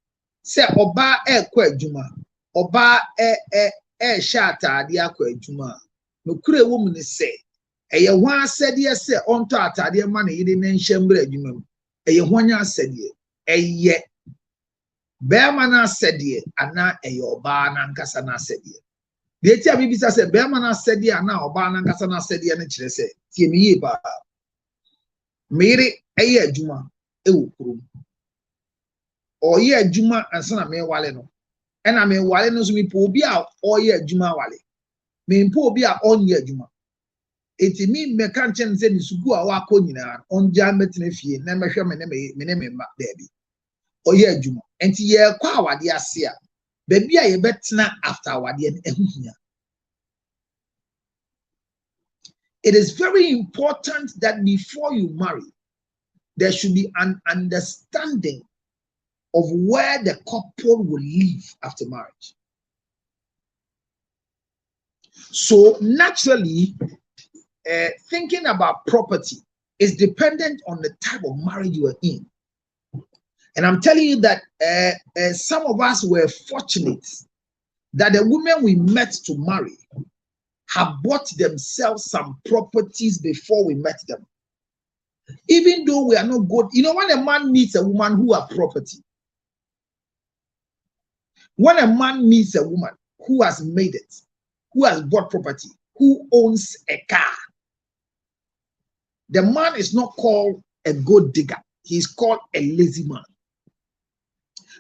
se oba ekwa adwuma oba hye atade akwa adwuma no kure wo mu ne se eye ho asade se onto atade ma ne yede ne nhye adwuma eye ho anya asade eye be ma na asade ana eye oba na nkasa na asade de ti abibisa se be ma na asade ana oba na nkasa na asade ne kire se tie mi yi ba mere eye adwuma ewo kuro oye adwuma ansa na me wale no ena me wale no so mi po obi a oye adwuma wale me po obi a onye adwuma eti mi me kan chen se ni sugu a wa ko nyina onja metene fie na mehwe me ne ma baby oye adwuma enti ye kwa awade ase a baby a ye betena after awade en ehuhia. It is very important that before you marry there should be an understanding of where the couple will live after marriage. So naturally, thinking about property is dependent on the type of marriage you are in. And I'm telling you that some of us were fortunate that the women we met to marry have bought themselves some properties before we met them. Even though we are not good, you know, when a man meets a woman who has property, when a man meets a woman who has made it, who has bought property, who owns a car, the man is not called a gold digger. He's called a lazy man.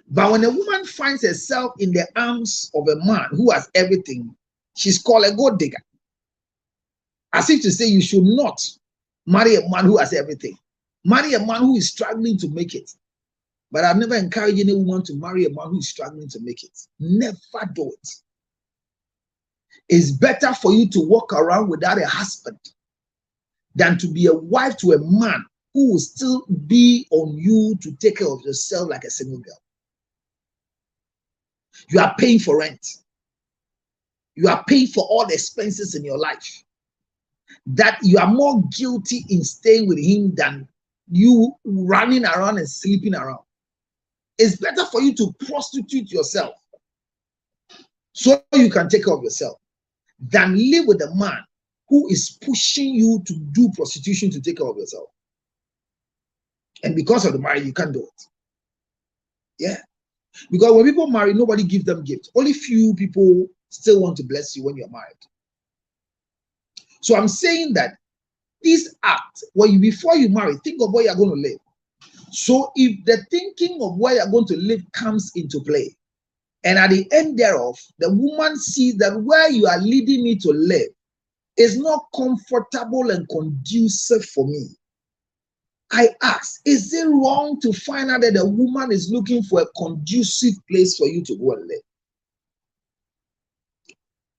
But when a woman finds herself in the arms of a man who has everything, she's called a gold digger. As if to say you should not marry a man who has everything. Marry a man who is struggling to make it. But I've never encouraged any woman to marry a man who is struggling to make it. Never do it. It's better for you to walk around without a husband than to be a wife to a man who will still be on you to take care of yourself like a single girl. You are paying for rent. You are paying for all the expenses in your life. That you are more guilty in staying with him than you running around and sleeping around. It's better for you to prostitute yourself so you can take care of yourself than live with a man who is pushing you to do prostitution to take care of yourself. And because of the marriage, you can't do it. Yeah. Because when people marry, nobody gives them gifts. Only few people still want to bless you when you're married. So I'm saying that this act, before you marry, think of where you're going to live. So if the thinking of where you're going to live comes into play, and at the end thereof, the woman sees that where you are leading me to live is not comfortable and conducive for me, I ask, is it wrong to find out that the woman is looking for a conducive place for you to go and live?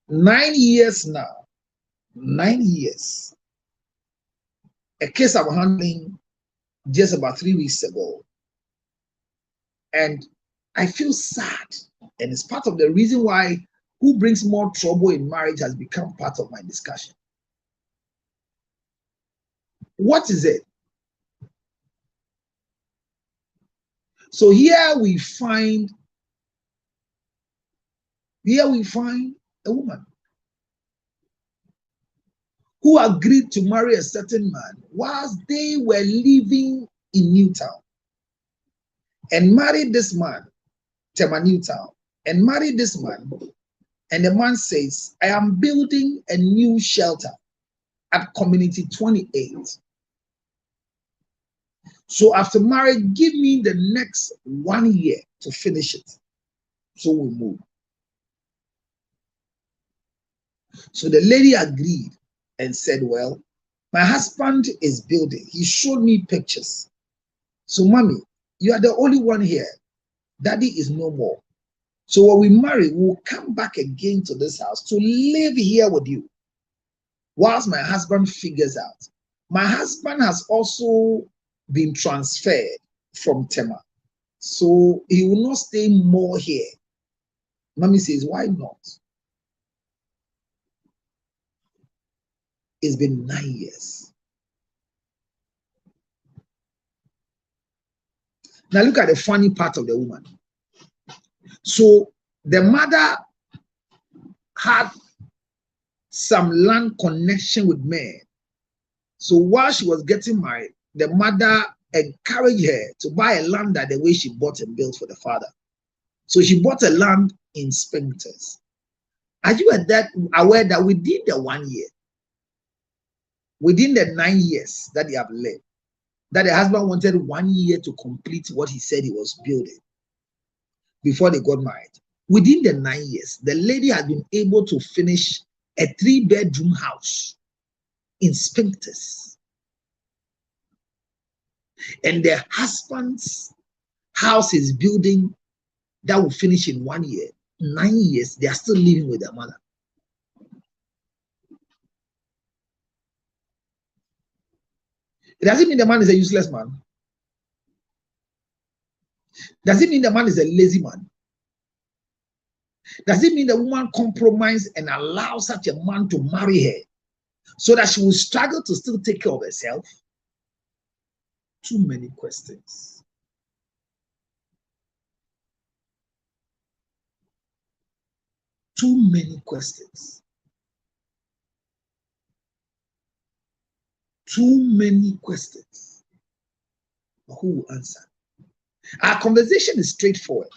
9 years now, 9 years. A case I'm handling just about 3 weeks ago. And I feel sad. And it's part of the reason why who brings more trouble in marriage has become part of my discussion. What is it? So here we find a woman who agreed to marry a certain man whilst they were living in Newtown, and married this man, Tema Newtown, and married this man, and the man says, I am building a new shelter at Community 28. So after marriage, give me the next 1 year to finish it. So we move. So the lady agreed and said, well, my husband is building. He showed me pictures. So mommy, you are the only one here. Daddy is no more. So when we marry, we'll come back again to this house to live here with you whilst my husband figures out. My husband has also been transferred from Tema. So he will not stay more here. Mommy says, why not? It's been 9 years. Now look at the funny part of the woman. So the mother had some land connection with men. So while she was getting married, the mother encouraged her to buy a land that the way she bought and built for the father. So she bought a land in Spintex. Are you aware that within the 1 year, within the 9 years that they have lived, that the husband wanted 1 year to complete what he said he was building before they got married? Within the 9 years, the lady had been able to finish a 3-bedroom house in Spintex. And the husband's house is building that will finish in 1 year. 9 years, they are still living with their mother. It doesn't mean the man is a useless man. Does it mean the man is a lazy man? Does it mean the woman compromised and allowed such a man to marry her so that she will struggle to still take care of herself? Too many questions. Too many questions. Too many questions. But who will answer? Our conversation is straightforward.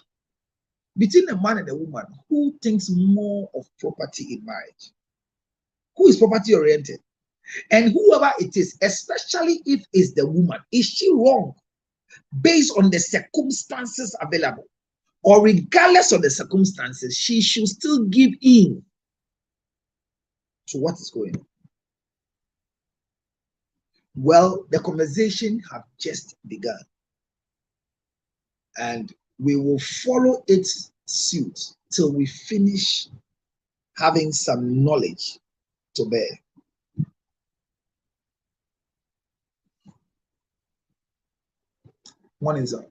Between a man and a woman, who thinks more of property in marriage? Who is property oriented? And whoever it is, especially if it's the woman, is she wrong based on the circumstances available? Or regardless of the circumstances, she should still give in to what is going on? Well, the conversation have just begun. And we will follow its suit till we finish having some knowledge to bear. Morning, sir.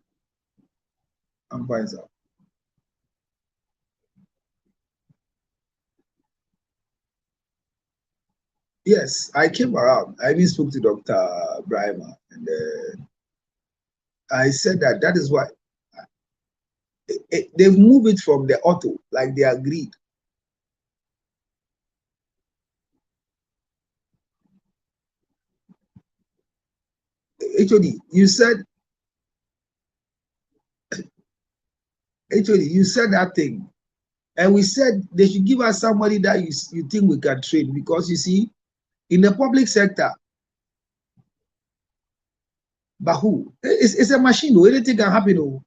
I'm fine, sir. Yes, I came around. I even spoke to Dr. Brahima, and I said that is why they've moved it from the auto, like they agreed. HOD, you said you said that thing, and we said they should give us somebody that you think we can train, because you see, in the public sector, but who? It's a machine. Though. Anything can happen. Though.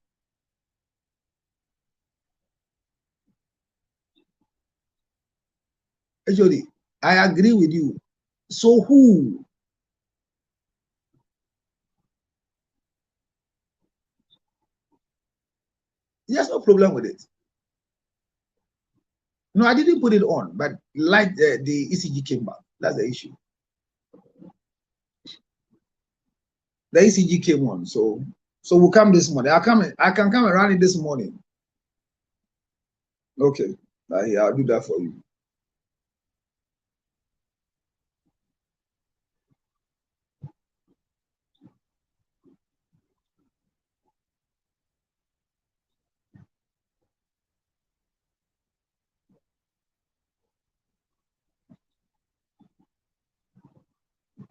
Actually, I agree with you. So who? There's no problem with it. No, I didn't put it on, but like the ECG came back. That's the issue. The ECG came on, so we'll come this morning. I can come around it this morning. Okay, I'll do that for you.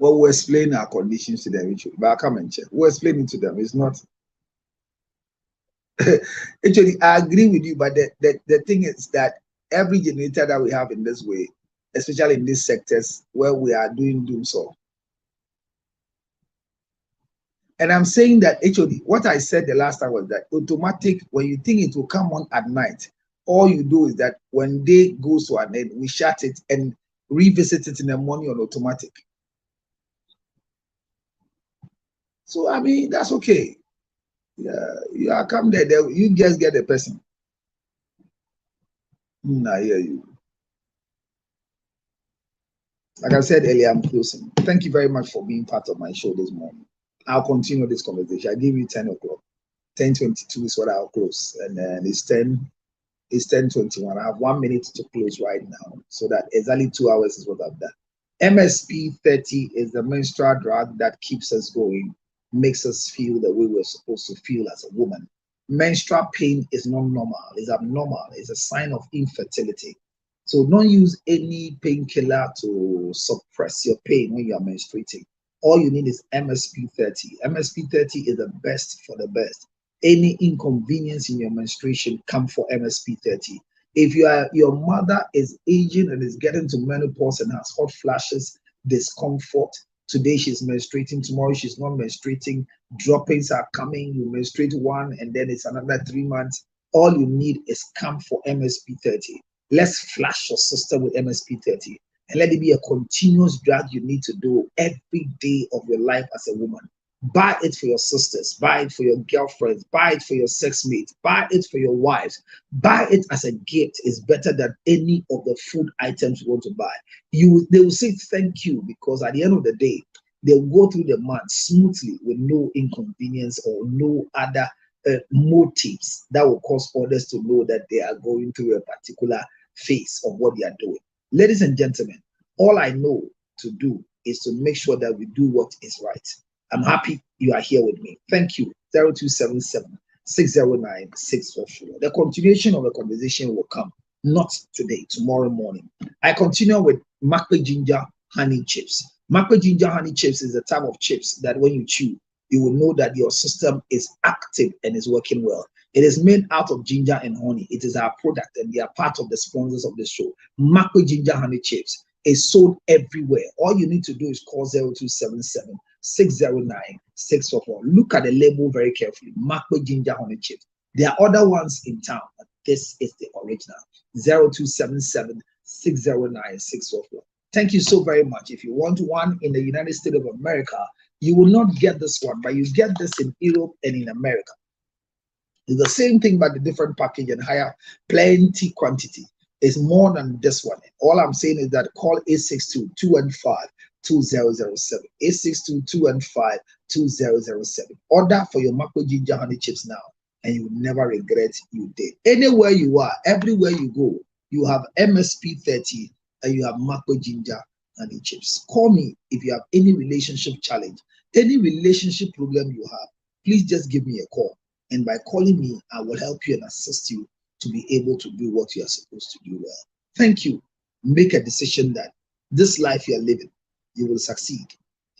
Well, we'll explain our conditions to them, but I'll come and check. We'll explain it to them. It's not. Actually, I agree with you, but the thing is that every generator that we have in this way, especially in these sectors where we are doing doom so. And I'm saying that actually, what I said the last time was that automatic, when you think it will come on at night, all you do is that when day goes to an end, we shut it and revisit it in the morning on automatic. So, I mean, that's okay. Yeah, come there, you just get the person. I hear you. Like I said earlier, I'm closing. Thank you very much for being part of my show this morning. I'll continue this conversation. I give you 10 o'clock. 10:22 is what I'll close. And then it's 10:21. I have 1 minute to close right now. So that exactly 2 hours is what I've done. MSP 30 is the menstrual drug that keeps us going, makes us feel the way we're supposed to feel as a woman. Menstrual pain is not normal, it's abnormal, it's a sign of infertility. So don't use any painkiller to suppress your pain when you are menstruating. All you need is MSP 30. MSP 30 is the best for the best. Any inconvenience in your menstruation, come for MSP 30. If your mother is aging and is getting to menopause and has hot flashes, discomfort, today she's menstruating, tomorrow she's not menstruating, droppings are coming, you menstruate one and then it's another 3 months, all you need is come for MSP 30. Let's flash your system with MSP 30 and let it be a continuous drug you need to do every day of your life as a woman. Buy it for your sisters, buy it for your girlfriends, buy it for your sex mates, buy it for your wives, buy it as a gift. It's better than any of the food items you want to buy. They will say thank you, because at the end of the day, they'll go through the month smoothly with no inconvenience or no other motives that will cause others to know that they are going through a particular phase of what they are doing. Ladies and gentlemen, all I know to do is to make sure that we do what is right. I'm happy you are here with me. Thank you. 0277 609 644. The continuation of the conversation will come, not today, tomorrow morning. I continue with Makwe Ginger Honey Chips. Makwe Ginger Honey Chips is the type of chips that when you chew, you will know that your system is active and is working well. It is made out of ginger and honey. It is our product, and we are part of the sponsors of the show. Makwe Ginger Honey Chips is sold everywhere. All you need to do is call 0277 609 644. Look at the label very carefully. Makwe Ginger Honey Chips. There are other ones in town, but this is the original. 0277 609 644. Thank you so very much. If you want one in the United States of America, you will not get this one, but you get this in Europe and in America. It's the same thing, but the different package and higher, plenty quantity. It's more than this one. All I'm saying is that call 862-215 2007. 862-215-2007. Order for your Mako Ginger Honey Chips now, and you will never regret you did. Anywhere you are, everywhere you go, you have MSP 30 and you have Mako Ginger Honey Chips. Call me if you have any relationship challenge, any relationship problem you have. Please just give me a call. And by calling me, I will help you and assist you to be able to do what you are supposed to do well. Thank you. Make a decision that this life you are living, you will succeed.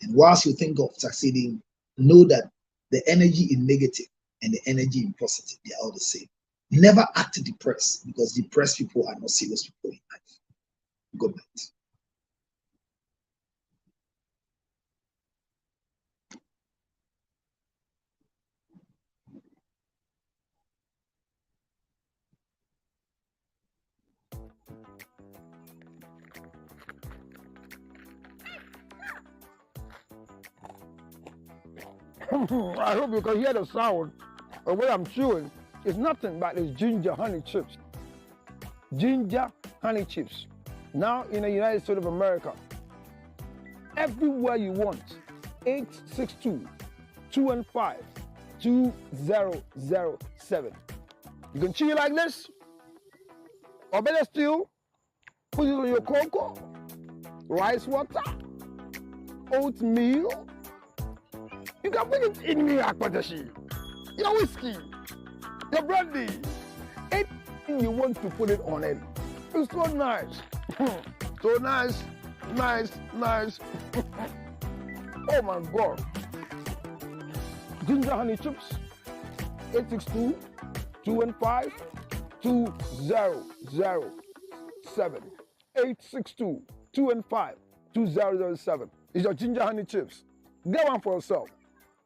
And whilst you think of succeeding, know that the energy in negative and the energy in positive, they are all the same. Never act depressed, because depressed people are not serious people in life. Good night. I hope you can hear the sound of what I'm chewing. It's nothing but it's ginger honey chips. Ginger honey chips. Now in the United States of America, everywhere you want. 862-215-2007. You can chew it like this, or better still, put it on your cocoa, rice water, oatmeal. You can put it in your akpatashi, your whiskey, your brandy, anything you want to put it on it. It's so nice. So nice, nice, nice. Oh my God. Ginger honey chips, 862-215-2007. 862-215-2007. It's your ginger honey chips. Get one for yourself.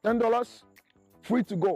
$10, free to go.